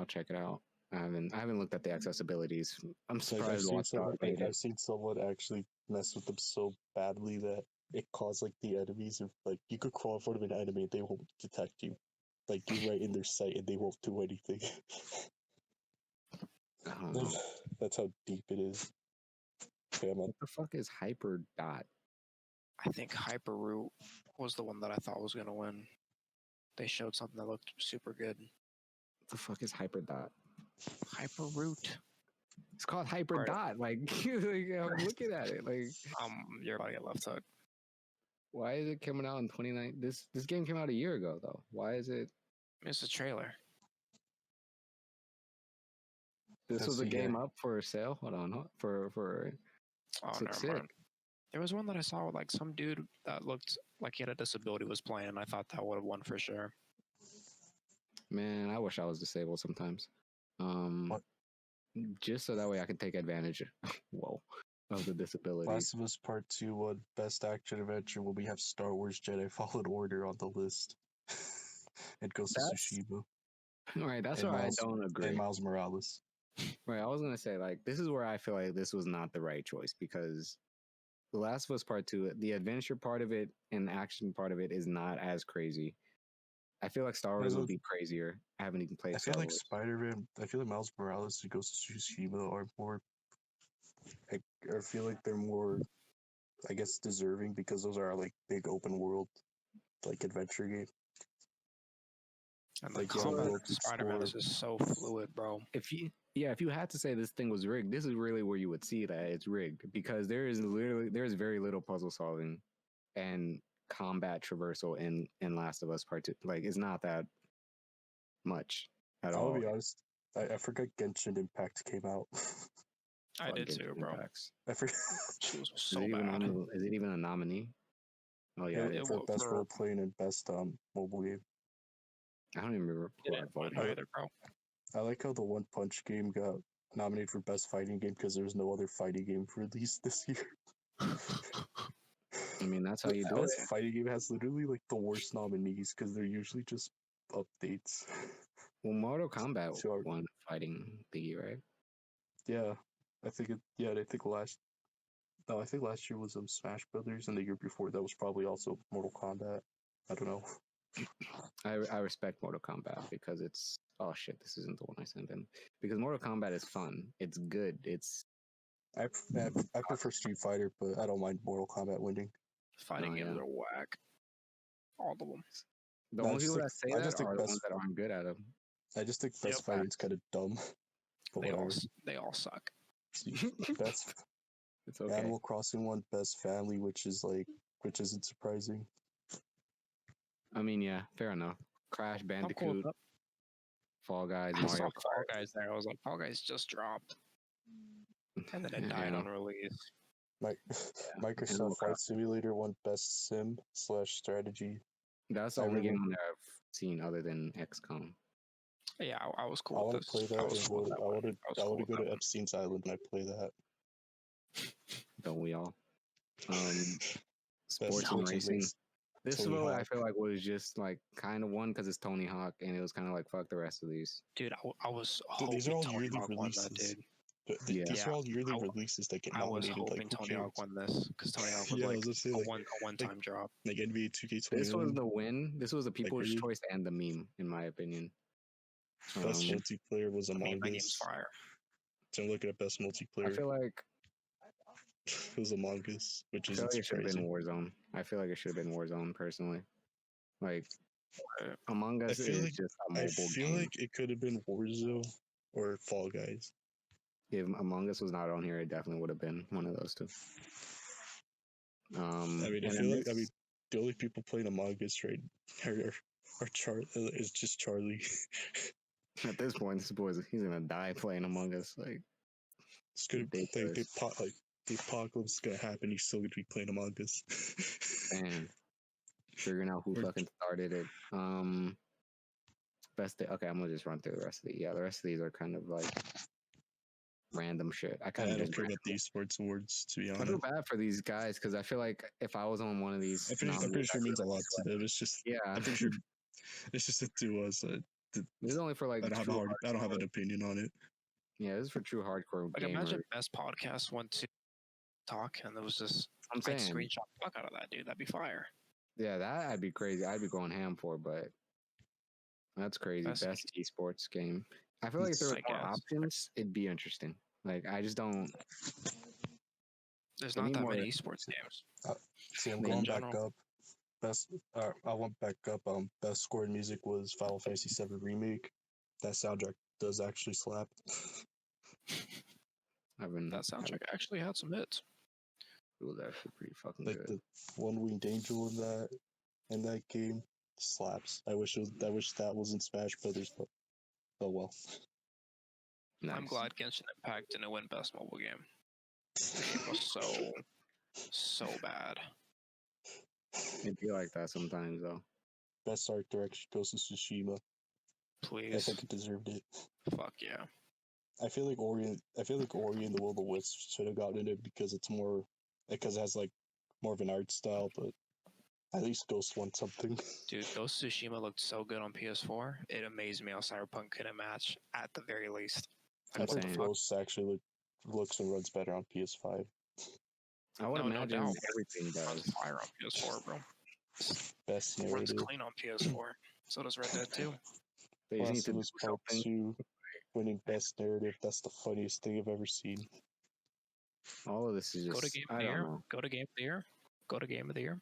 check it out. I haven't looked at the accessibilities. I'm surprised. I've seen someone actually mess with them so badly that it caused like the enemies you could crawl in front of an enemy and they won't detect you. Like you're right in their sight and they won't do anything. That's how deep it is. What the fuck is Hyper Dot? I think Hyper Root was the one that I thought was gonna win. They showed something that looked super good. What the fuck is Hyper Dot? Hyper Root. It's called Hyper Dot. Like, I'm looking at it. Like, you're about to get left hook. Why is it coming out in 2019? This game came out a year ago though. Why is it? It's a trailer. This was a game up for sale. Hold on, for. Oh, never mind. There was one that I saw with like some dude that looked like he had a disability was playing, and I thought that would have won for sure. Man, I wish I was disabled sometimes. Just so that way I could take advantage. Of the disability. Last of Us Part 2 won Best Action Adventure when we have Star Wars Jedi Fallen Order on the list. And Ghost of Tsushima. Right, that's where I don't agree. And Miles Morales. Right, I was gonna say like this is where I feel like this was not the right choice because The Last of Us Part 2, the adventure part of it and the action part of it is not as crazy. I feel like Star Wars would be crazier. I haven't even played Star Wars. Spider-Man, I feel like Miles Morales and Ghost of Tsushima are more I feel like they're more, I guess, deserving because those are like big open world, like adventure game. And the combat in Spider-Man is just so fluid, bro. If you had to say this thing was rigged, this is really where you would see that it's rigged because there's very little puzzle solving and combat traversal in Last of Us Part 2. Like it's not that much at all. I'll be honest, I forgot Genshin Impact came out. I did too, bro. I forgot. She was so bad. Is it even a nominee? Oh yeah, for best role playing and best mobile game. I don't even remember. I like how the One Punch game got nominated for best fighting game because there was no other fighting game released this year. mean, that's how you do That it. fighting game has literally like the worst nominees because they're usually just updates. Well, Mortal Kombat So, won fighting thingy, right? yeah, I think it. Yeah, I think last. No, I think last year was Smash Brothers, and the year before that was probably also Mortal Kombat. I don't know. I respect Mortal Kombat because it's oh shit, this isn't the one I sent in. Because Mortal Kombat is fun. It's good. It's I prefer Street Fighter, but I don't mind Mortal Kombat winning. Fighting Oh, games yeah. are whack. All of them. the No, I only just people think- that say I that just think are the best- ones that aren't good at them. I just think best Yep. fighting is kind of dumb. But They whatever. they all suck. Best It's okay. Animal Crossing won best family, which isn't surprising. I mean, yeah, fair enough. Crash I'm cool with Bandicoot, that. Fall Guys, I saw Mario Fall Guys there. I was like, Fall Guys just dropped, and then it died Yeah. on release. Microsoft Animal Flight Simulator won best sim/strategy. That's the I only really- game on there I've seen other than XCOM. Yeah, I was I cool with want this. to play I that. was And cool with that one. I want to go to Epstein's Island and I play that. Don't we all? Sports Best and multi racing. race. This Tony vote I Hawk. feel like was just like kind of one because it's Tony Hawk, and it was kind of like fuck the rest of these. Dude, I was Dude, these are all hoping Tony yearly Hawk won that, releases. dude. These Yeah, are all yearly I- releases that get I was nominated. hoping Like, who Tony cares? Hawk won this because Tony Hawk was Yeah, I like was gonna say, a like- one-time drop. Like NBA 2K21. This was the win. This was the people's really? choice and the meme, in my opinion. Best Um, multiplayer was I mean, Among that game's Us. fire. So I'm looking at best I multiplayer. feel like It was Among Us, which I is feel like it should have been surprising. Warzone. I feel like it should have been Warzone personally. Like Uh, Among Us feel is like- just a I mobile feel game. like it could have been Warzone or Fall Guys. If Among Us was not on here, it definitely would have been one of those two. I mean, I and feel then like the only people playing Among Us right are is just Charlie. at this point, this boy's he's gonna die playing Among Us. Like It's gonna ridiculous. the apocalypse is gonna happen. He's still gonna be playing Among Us. Man, figuring out who Or- fucking started it. Okay, I'm gonna just run through the rest of the. Yeah, the rest of these are kind of like random shit. I I kind of don't just care about the esports awards, to be I honest. feel bad for these guys because I feel like if I was on one of these, I'm pretty nominees, sure it I'd means a really lot be to sweating. them. It's just Yeah, I'm pretty sure it's just to us. this is only for like. I don't have an opinion on it. Yeah, this is for true hardcore like gamers. imagine best podcast went to talk and there was just I'm I'd saying, screenshot the fuck out of that, dude. That'd be fire. yeah, that I'd be crazy. I'd be going ham for, but that's crazy. Best- Best esports game. I feel like if there was I more guess. options, it'd be interesting. Like I just don't. There's They not need that more- many esports games. See, I'm In going back general. up. I went back up. Best scored music was Final Fantasy VII Remake. That soundtrack does actually slap. I've been That soundtrack actually had some hits. It was actually pretty fucking Like good. the One Winged Angel in that game slaps. I wish that was in Smash Brothers, but oh well. I'm Nice. glad Genshin Impact didn't win best mobile game. It was so bad. It'd be like that sometimes, though. Best art direction goes to Tsushima. I Please, think it deserved it. fuck yeah. I feel like Ori and the Will of the Wisps should have gotten it because it has like more of an art style, but at least Ghost won something. Dude, Ghost of Tsushima looked so good on PS4. It amazed me how Cyberpunk couldn't match at the very least. I I'm think saying. Ghost actually looks and runs better on PS5. I would No, no imagine doubt. everything Runs does. fire on PS4, bro. Best Runs narrative. clean on PS4. So does Red Dead 2. They just need Last to of do Us Part something. 2 winning best narrative. That's the funniest thing I've ever seen. All of this is just. Go to Game of I the don't Year. know. Go to Game of the Year. Go to Game of the Year.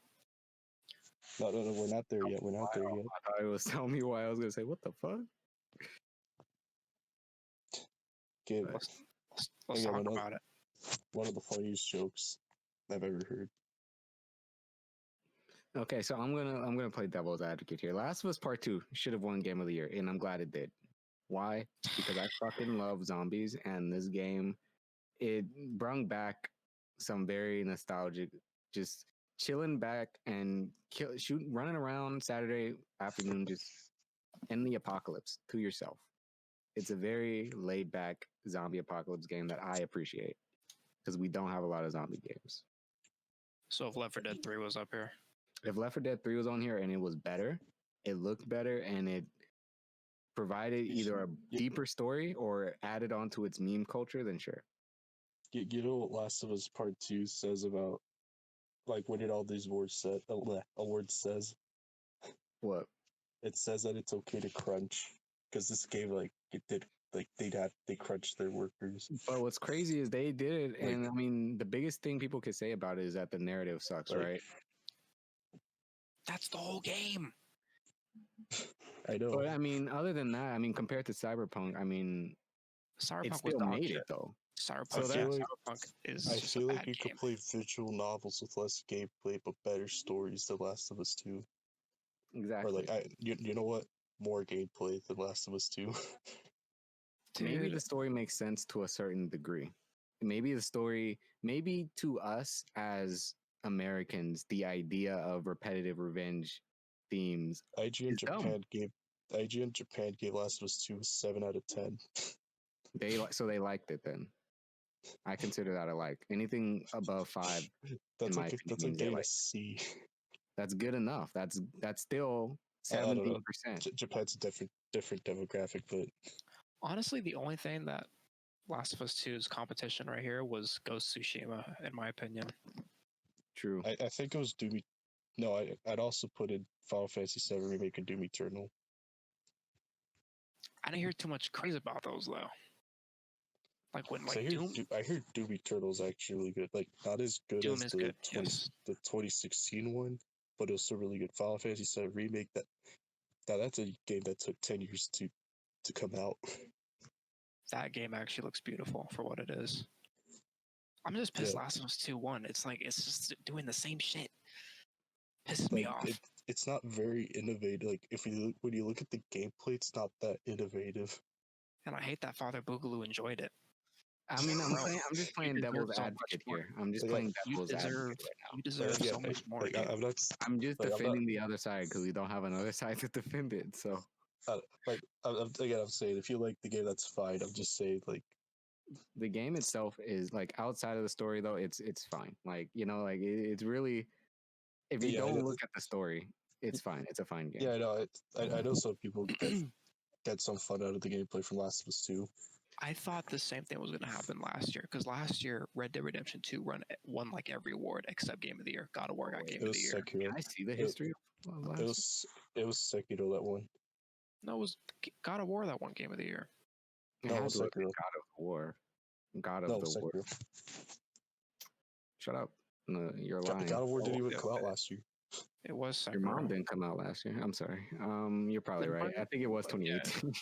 No, we're not there yet. We're not there yet. I thought it was telling me why I was gonna say, "What the fuck?" Give Let's Yeah, talk no. about it. one of the funniest jokes I've ever heard. Okay, so I'm gonna play devil's advocate here. Last of Us Part 2 should have won Game of the Year, and I'm glad it did. Why? Because I fucking love zombies, and this game it brung back some very nostalgic, just chilling back and running around Saturday afternoon, just in the apocalypse to yourself. It's a very laid back zombie apocalypse game that I appreciate because we don't have a lot of zombie games. So if Left 4 Dead 3 was up here, If Left 4 Dead 3 was on here and it was better, it looked better, and it provided either a deeper story or added on to its meme culture, then sure. You know what Last of Us Part 2 says about, like, what did all these awards says? What? It says that it's okay to crunch, because this game, like, it did, like, they crunched their workers. But what's crazy is they did it, and Like- I mean, the biggest thing people could say about it is that the narrative sucks, Like- right? that's the whole game. I know. But I mean, other than that, I mean, compared to Cyberpunk, I mean, it Cyberpunk was still dog made shit. it though. Cyberpunk, feel like- Cyberpunk is I just a feel like bad you game. could play visual novels with less gameplay but better stories than Last of Us 2. Exactly. Or, like, you know what? More gameplay than Last of Us 2. Maybe Dude, the story makes sense to a certain degree. Maybe the story, maybe to us as Americans, the idea of repetitive revenge themes IGN is dumb. Japan gave Last of Us 2 a 7 out of 10. They liked it then. I consider that a like. Anything above 5, That's my like opinion, that's like means they getting a like C. that's good enough. That's still I don't know. 17%. Japan's a different demographic, but honestly, the only thing that Last of Us 2's competition right here was Ghost Tsushima, in my opinion. True. I think it was Doom. No, I'd also put in Final Fantasy VII Remake and Doom Eternal. I didn't hear too much praise about those though. Like when So like Doom, I hear Doom Eternal is actually really good. Like, not as good Doom as is the good. 20, Yes, the 2016 one, but it was still really good. Final Fantasy VII Remake, that's a game that took 10 years to come out. that game actually looks beautiful for what it is. I'm just pissed. Yeah. Last of Us 2 won. It's like it's just doing the same shit. Pisses me Like, off. it's not very innovative. Like, when you look at the gameplay, it's not that innovative. And I hate that Father Boogaloo enjoyed it. I mean, I'm Bro, just you playing deserve devil's so much advocate more. here. I'm just Like, playing You devil's deserve, advocate right now. you deserve so much more. Like, dude. I'm not. I'm just Like, I'm not- defending the other side because we don't have another side to defend it. So I'm saying, if you like the game, that's fine. I'm just saying, like, the game itself is like outside of the story though, it's fine. Like, you know, like it's really, if you Yeah, I don't know. look at the story, it's fine. It's a fine game. Yeah, I know. I know some people get some fun out of the gameplay from Last of Us 2. I thought the same thing was going to happen last year because last year Red Dead Redemption 2 won like every award except Game of the Year. God of War got Game It of was the Year. Sekiro. Can I see the history of last? It was Sekiro that won. No, it was God of War that won Game of the Year. It No, had it was to have been Sekiro. God of War. God of No, the War. Sekiro. Shut up. No, you're lying. God of War didn't Oh, even okay, come out okay. last year. It was Your mom Sekiro. didn't come out last year. I'm sorry. You're probably Then right. why- I think it was but yeah. 2018.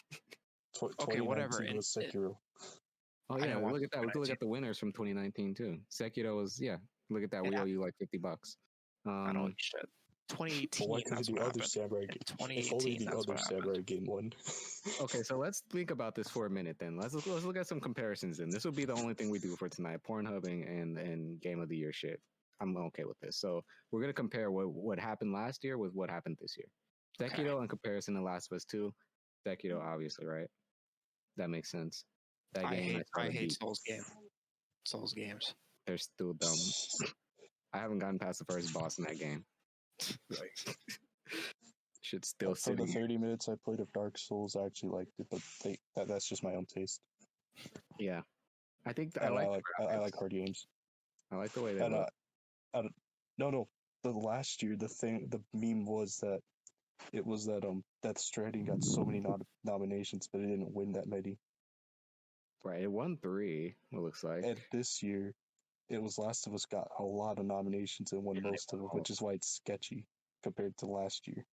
Okay, whatever. 2019 was Sekiro. Oh I yeah, didn't watch look at that. We could look 2019. at the winners from 2019 too. Sekiro was Look at that. We Yeah. owe you like $50. I don't shit. But 2018. why couldn't That's the what other happened. Samurai In game? If 2018, only the that's other what Samurai happened. game won. Okay, so let's think about this for a minute then. Let's look at some comparisons then. This will be the only thing we do for tonight. Pornhubbing and Game of the Year shit. I'm okay with this. So we're gonna compare what happened last year with what happened this year. Okay. Sekiro in comparison to Last of Us 2. Sekiro, obviously, right? That makes sense. That game I saw the hate beat. Souls games. They're still dumb. I haven't gotten past the first boss in that game. Like, should still For the sitting. 30 minutes I played of Dark Souls, I actually liked it, but that's just my own taste. Yeah, I think I I like I like hard games. I like the way they And look. no, the last year the meme was that Death Stranding got so many nominations, but it didn't win that many. Right, it won 3. It looks like. And this year, it was Last of Us got a lot of nominations and won most of them, which is why it's sketchy compared to last year.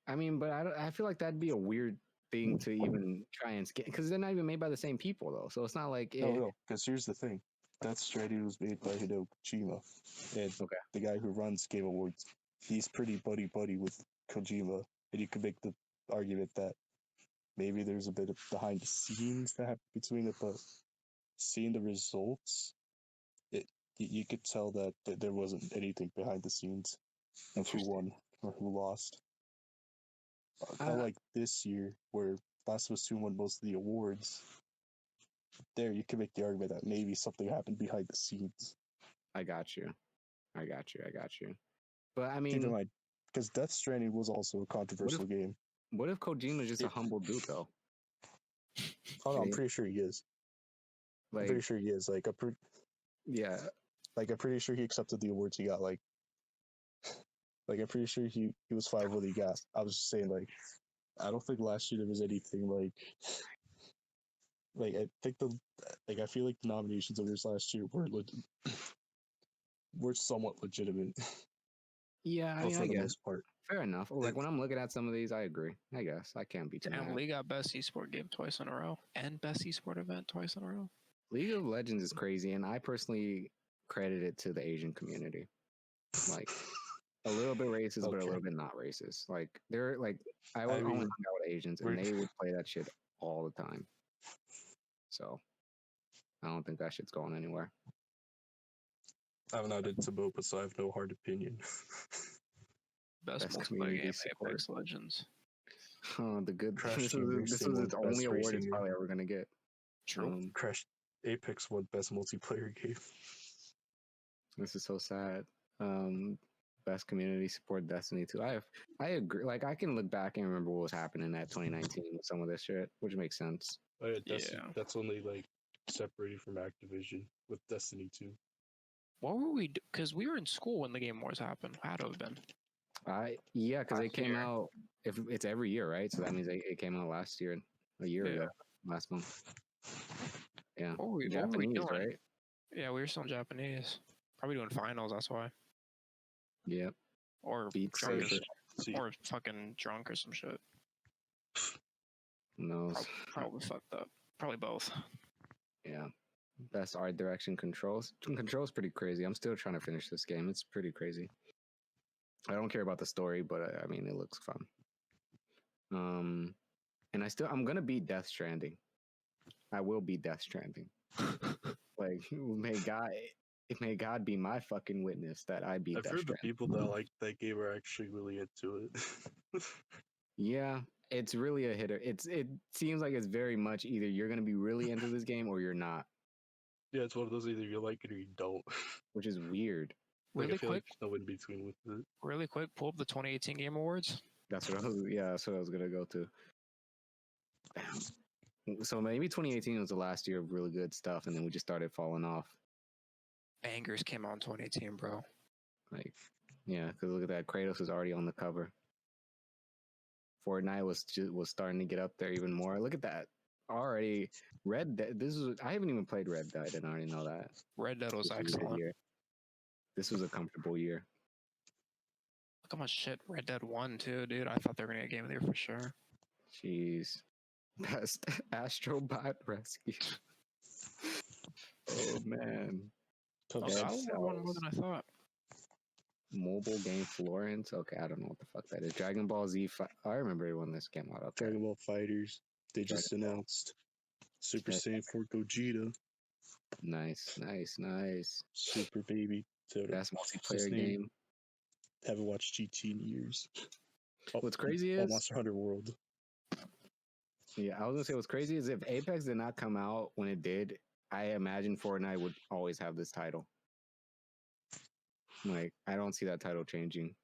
I mean, but I feel like that'd be a weird thing to even try and skip because they're not even made by the same people though. So it's not like No, because here's the thing: Death Stranding was made by Hideo Kojima, and Okay. the guy who runs Game Awards, he's pretty buddy with Kojima, and you could make the argument that maybe there's a bit of behind the scenes that happened between it, but seeing the results, you could tell that there wasn't anything behind the scenes of who won or who lost. Unlike this year, where Last of Us 2 won most of the awards, there you can make the argument that maybe something happened behind the scenes. I got you. I got you. But I Keep in mean, mind, because Death Stranding was also a controversial game. what if Kojima's just a humble dude though? Oh, no, I'm Yeah. pretty sure he is. I'm Like, pretty sure he is. yeah, I'm pretty sure he accepted the awards he got. I'm pretty sure he was fine with what he got. I was just saying, I don't think last year there was anything I think I feel like the nominations of this last year were somewhat legitimate. yeah. I But mean, for I the guess most part, fair enough. Like when I'm looking at some of these, I agree. I guess I can't be too Damn, mad. Lee got best esport game twice in a row and best esport event twice in a row. League of Legends is crazy, and I personally credit it to the Asian community. Like a little bit racist, but a Okay. little bit not racist. Like they're like I I would only mean, hang out with Asians, and they would play that shit all the time. So I don't think that shit's going anywhere. I'm not into MOBA, so I have no hard opinion. Best Best multiplayer community game, support. Apex Legends. Oh, the good. Crash This Team was Racing the won only Best award Racing it's Game. probably ever gonna get. True. Crash Apex won Best Multiplayer Game. This is so sad. Best community support Destiny 2. I agree. Like I can look back and remember what was happening at 2019 with some of this shit, which makes sense. Oh, yeah, Yeah. that's only separated from Activision with Destiny 2. What were we? Because we were in school when the Game Wars happened. Had to have been. Yeah, because it Last came year. out. If it's every year, right? So that means it came out last year, a year ago, last month. Yeah, What were we Japanese, doing? right? Yeah, we were still in Japanese. Probably doing finals. That's why. Yeah, Or Beat drunk Saber. or fucking drunk or some shit. Who knows? Probably fucked up. Probably both. Yeah. Best art direction controls. Controls pretty crazy. I'm still trying to finish this game. It's pretty crazy. I don't care about the story, but I mean, it looks fun. And I'm gonna beat Death Stranding. I will beat Death Stranding. Like, may God be my fucking witness that I beat I've Death heard Stranding. the people that like that game are actually really into it. Yeah, it's really a hitter. It seems like it's very much either you're gonna be really into this game or you're not, Yeah, it's one of those either you like it or you don't. which is weird. I Really feel quick. there's no in between with it. Really quick. Pull up the 2018 Game Awards. That's what that's what I was gonna go to. Damn. So maybe 2018 was the last year of really good stuff, and then we just started falling off. Bangers came out in 2018, bro. Like, yeah, because look at that, Kratos is already on the cover. Fortnite was starting to get up there even more. Look at that already. Red Dead. I haven't even played Red Dead, and I already know that. Red Dead was This was a good excellent. year. This was a comfortable year. Look how much shit Red Dead 1 too, dude. I thought they were gonna get Game of the Year for sure. Jeez. Best Astrobot Rescue. Oh man. Oh, Dead I won more Cells. than I thought. Mobile game Florence. Okay, I don't know what the fuck that is. Dragon Ball Z. I remember when this came out. Okay. Dragon Ball Fighters. They just announced Super Saiyan 4 Gogeta. Nice. Super Baby. Best multiplayer game. Haven't watched GT in years. What's crazy is Monster Hunter World. Yeah, I was gonna say what's crazy is if Apex did not come out when it did, I imagine Fortnite would always have this title. Like, I don't see that title changing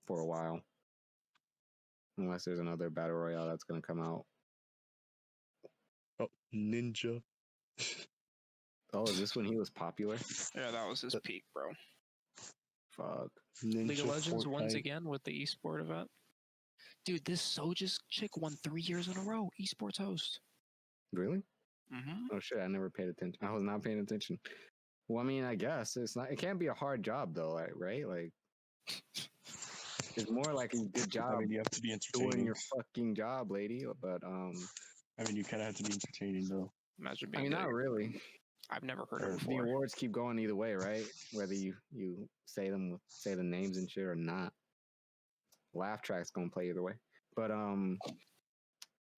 for a while. Unless there's another battle royale that's gonna come out. Oh, Ninja. Oh, is this when he was popular? Yeah, that was his peak, bro. Fuck. Ninja League of Legends Fortnite. once again with the esport event. Dude, this Soja's chick won 3 years in a row. Esports host. Really? Mm-hmm. Oh shit, I never paid attention. I was not paying attention. Well, I mean, I guess it's not. It can't be a hard job though, right? Like, it's more like a good job. I mean, you have to be entertaining. Doing your fucking job, lady. But I mean, you kind of have to be entertaining though. Imagine I being. mean, not really. I've never heard of it The before. awards keep going either way, right? Whether you say the names and shit or not. Laugh track's gonna play either way. But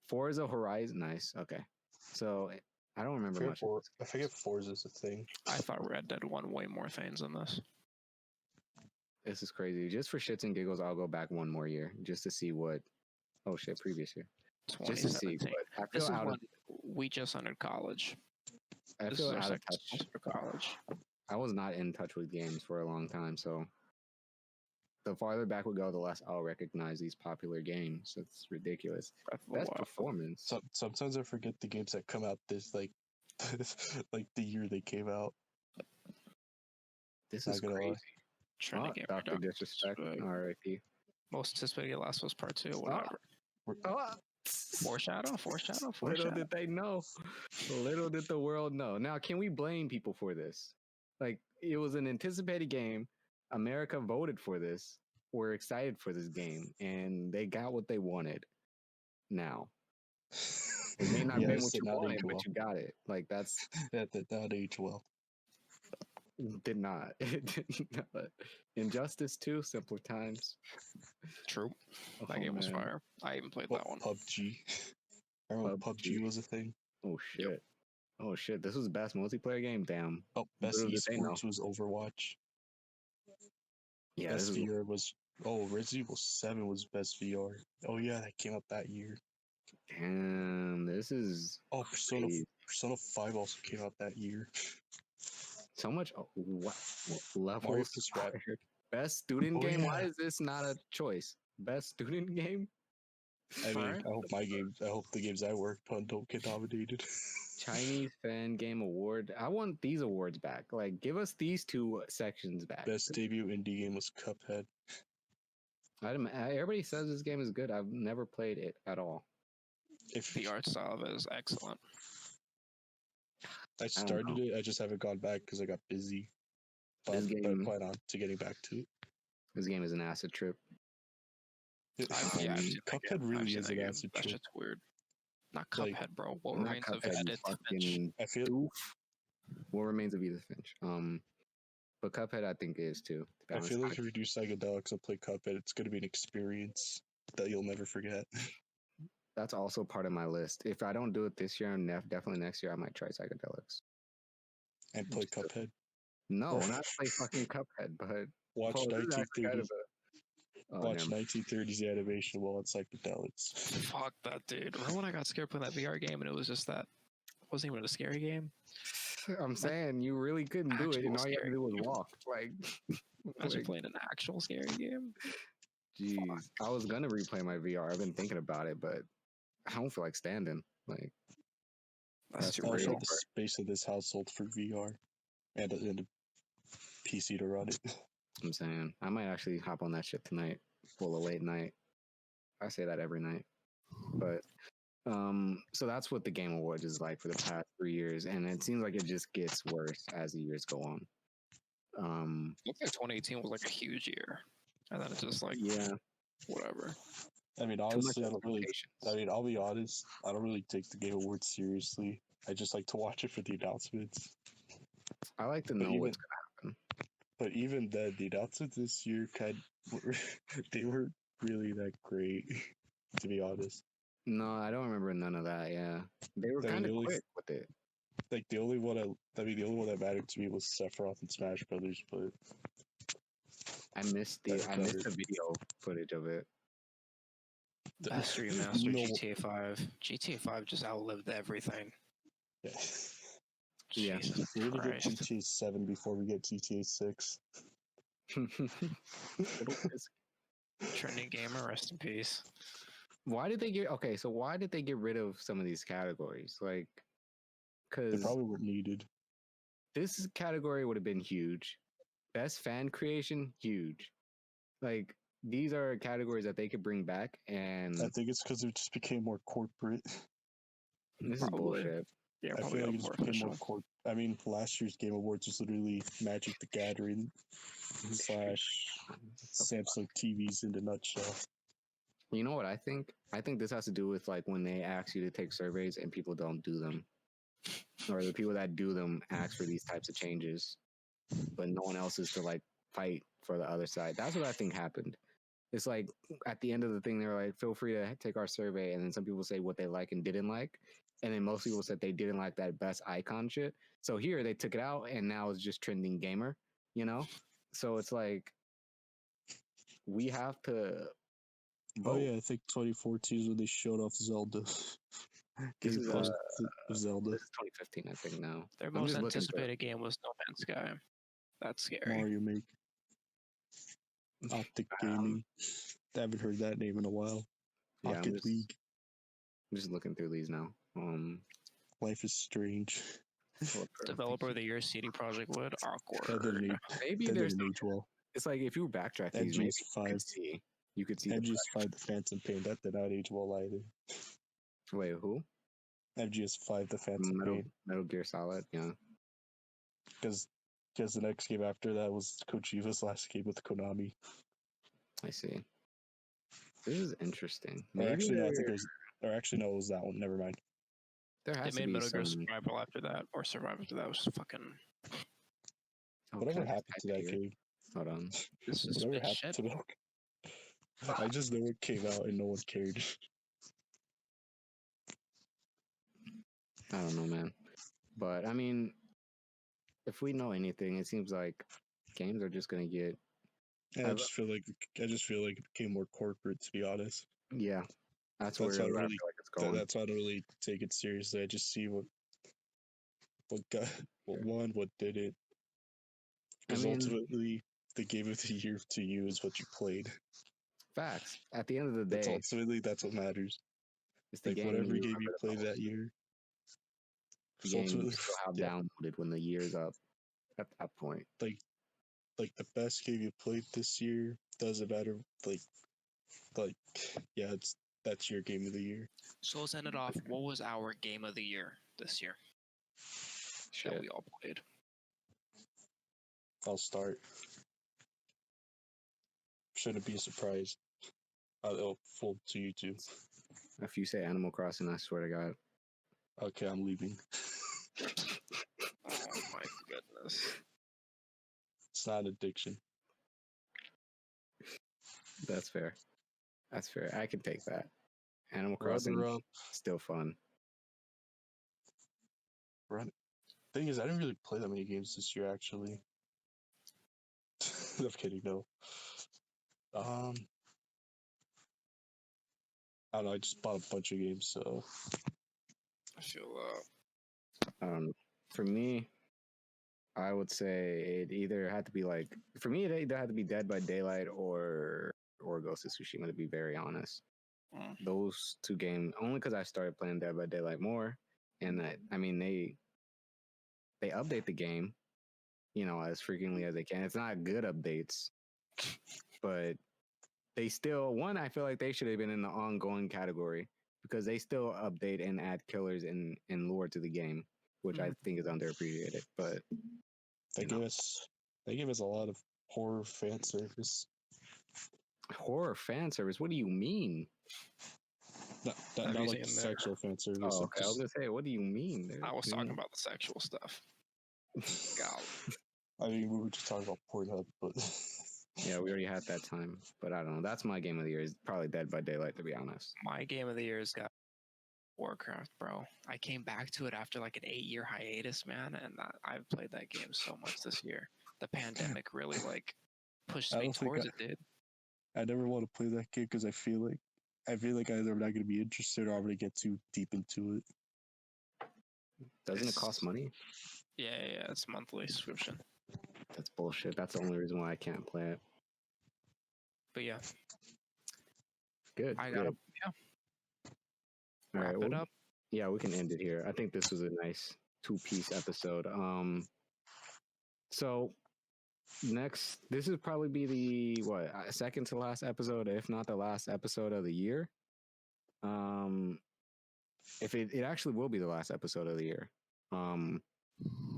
Forza Horizon, nice. Okay, so I don't remember much. I forget Forza's a thing. I thought Red Dead won way more things than this. This is crazy. Just for shits and giggles, I'll go back one more year just to see what. Oh shit, previous year. Just to see. 2017. But I This is feel out when of. we just entered college. I This feel is our out of second touch. semester of college. I was not in touch with games for a long time, so the farther back we go, the less I'll recognize these popular games. It's ridiculous. Best performance. So, sometimes I forget the games that come out this like the year they came out. This is crazy. Trying to get Dr. Disrespect, R.I.P. Most anticipated Last of Us Part 2, whatever. Foreshadow. Little did they know. Little did the world know. Now, can we blame people for this? Like, it was an anticipated game. America voted for this. We're excited for this game, and they got what they wanted. Now, it may not have been what you wanted, but you got it. Like, that's that did not age well. Did not. It did not. Injustice 2, Simpler Times. True. That game was fire. I even played that one. PUBG. I remember PUBG was a thing. Oh shit. Yep. Oh shit. This was the best multiplayer game. Damn. Oh, best esports was Overwatch. Yeah. Best VR was Resident Evil 7 was best VR. Oh yeah, that came out that year. Damn, this is Persona 5 also came out that year. So much what level inspired. Best student game? Yeah. Why is this not a choice? Best student game? I mean, I hope the games I worked on don't get nominated. Chinese Fan Game Award. I want these awards back. Like, give us these two sections back. Best debut indie game was Cuphead. Everybody says this game is good. I've never played it at all. The art style of it is excellent. I started it. I just haven't gone back because I got busy. But I plan on to getting back to it. This game is an acid trip. Cuphead really is an acid trip. That's just weird. Not Cuphead, bro. What remains of Edith Finch? I feel. What remains of Edith Finch? But Cuphead, I think, is too. I feel like if you do psychedelics and play Cuphead, it's going to be an experience that you'll never forget. That's also part of my list. If I don't do it this year, definitely next year, I might try psychedelics. And play Cuphead? No, not play fucking Cuphead, but watch 1930s. Watch 1930s animation while it's psychedelics. Fuck that, dude. Remember when I got scared playing that VR game and it was just that? It wasn't even a scary game. I'm saying you really couldn't do it, and all you had to do was walk. Like, imagine playing an actual scary game. Jeez, I was gonna replay my VR. I've been thinking about it, but I don't feel like standing. Like, that's too real. real. The space of this household for VR and a PC to run it. I'm saying I might actually hop on that shit tonight. Pull a late night. I say that every night, but so that's what the Game Awards is like for the past 3 years, and it seems like it just gets worse as the years go on. Looks like 2018 was like a huge year, and then it's just like whatever. I mean, honestly, I'll be honest. I don't really take the Game Awards seriously. I just like to watch it for the announcements. I like to know what's gonna happen. But even then, the announcements this year they weren't really that great, to be honest. No, I don't remember none of that. Yeah, they were kind of quick with it. Like the only one that mattered to me was Sephiroth and Smash Brothers, but I missed the video footage of it. Best remaster GTA 5. GTA 5 just outlived everything. Yeah. We're gonna get GTA 7 before we get GTA 6. Trending gamer, rest in peace. Why did they get rid of some of these categories? Like, because they probably weren't needed. This category would have been huge. Best fan creation, huge. Like, these are categories that they could bring back, and I think it's because it just became more corporate. This is bullshit. Yeah, I feel like it just became more corporate. I mean, last year's Game Awards was literally Magic the Gathering / Samsung TVs in a nutshell. You know what I think? I think this has to do with like when they ask you to take surveys and people don't do them, or the people that do them ask for these types of changes, but no one else is to like fight for the other side. That's what I think happened. It's like at the end of the thing, they're like, feel free to take our survey. And then some people say what they like and didn't like. And then most people said they didn't like that best icon shit. So here they took it out and now it's just trending gamer, you know? So it's like, we have to vote. Oh yeah, I think 2014 is when they showed off Zelda. This is Zelda. This is 2015, I think now. Their most anticipated game was No Man's Sky. That's scary. Mario Maker. Optic Gaming. I haven't heard that name in a while. Yeah, Pocket League. I'm just looking through these now. Life is Strange. Developer of the Year, CD Projekt Wood, That didn't awkward. age, maybe that there's. didn't age well. It's like if you backtrack these, maybe you could see the MGS5 The Phantom Pain. That did not age well either. Wait, who? MGS5 The Phantom Pain. Metal Gear Solid, yeah. Because the next game after that was Kojima's last game with Konami. I see. This is interesting. Or actually, no, I think it was. Or actually, no, it was that one. Never mind. There has They to made be Metal Gear some. Survival after that, or Survival after that was fucking. Whatever happened to that game? Hold on. This is Whatever spit happened shit. to that? I just know it came out and no one cared. I don't know, man. But I mean, if we know anything, it seems like games are just gonna get. I just feel like it became more corporate. To be honest. Yeah, that's where I why I feel really, like it's going. That's why I don't really take it seriously. I just see what did it. Because ultimately, the game of the year to you is what you played. Facts. At the end of the day, that's what matters. It's the like game whatever game you played that year. The game you still have downloaded when the year's up. At that point, like the best game you played this year doesn't matter. That's your game of the year. So let's end it off. What was our game of the year this year? That we all played. I'll start. Shouldn't be a surprise. I'll fold to you two. If you say Animal Crossing, I swear to God. Okay, I'm leaving. Oh my goodness. It's not an addiction. That's fair. That's fair. I can take that. Animal Crossing still fun. Run. Thing is, I didn't really play that many games this year, actually. I'm kidding, no. I don't know. I just bought a bunch of games, so. I feel For me, I would say it either had to be like, for me, it either had to be Dead by Daylight or Ghost of Tsushima, to be very honest. Those two games, only because I started playing Dead by Daylight more, and I mean they update the game, as frequently as they can. It's not good updates, but they still, I feel like they should have been in the ongoing category because they still update and add killers and lore to the game, which I think is underappreciated. But they give us a lot of horror fan service. Horror fan service? What do you mean? Not like the sexual fan service. Oh, okay. I was gonna say, what do you mean? I was talking about the sexual stuff. God. I mean, we were just talking about Pornhub, but yeah, we already had that time. But I don't know. That's my game of the year. Is probably Dead by Daylight, to be honest. My game of the year has got Warcraft, bro. I came back to it after like an 8-year hiatus, man, and I've played that game so much this year. The pandemic really pushed me towards it, dude. I never want to play that game because I feel like either I'm not going to be interested or I'm going to get too deep into it. Doesn't it cost money? Yeah, it's monthly subscription. That's bullshit. That's the only reason why I can't play it. But yeah. Good. I gotta wrap it up. Yeah, we can end it here. I think this was a nice 2-piece episode. So next, this will probably be the second to last episode, if not the last episode of the year. If it actually will be the last episode of the year.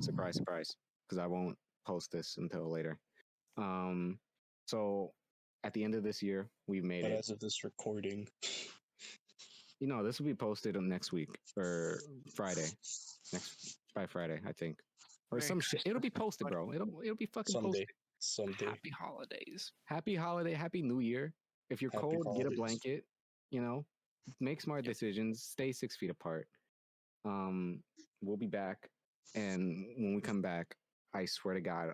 Surprise, surprise, because I won't post this until later. So at the end of this year, we've made it. But as of this recording, this will be posted on next week or Friday. By Friday, I think, or some shit. It'll be posted, bro. It'll be fucking posted. Someday. Happy holidays. Happy holiday. Happy New Year. If you're cold, get a blanket. Make smart decisions. Stay 6 feet apart. We'll be back, and when we come back, I swear to God,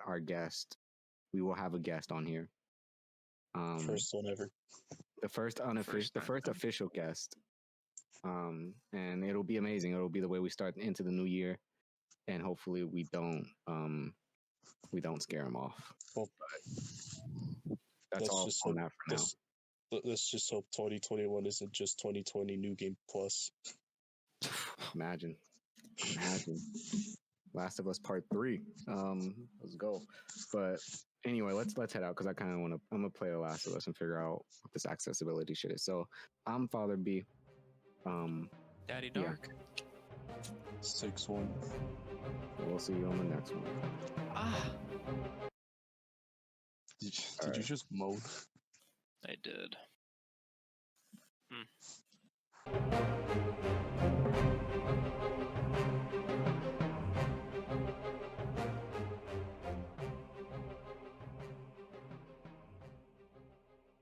we will have a guest on here. First one ever. The first official guest. And it'll be amazing. It'll be the way we start into the new year, and hopefully we don't we don't scare them off. Well, That's all on that for now. Let's just hope 2021 isn't just 2020 New Game Plus. Imagine. Last of Us Part 3. Let's go. But anyway, let's head out because I kind of want to. I'm gonna play The Last of Us and figure out what this accessibility shit is. So I'm Father B. Daddy Dark. 6-1. We'll see you on the next one. Did you just moan? I did.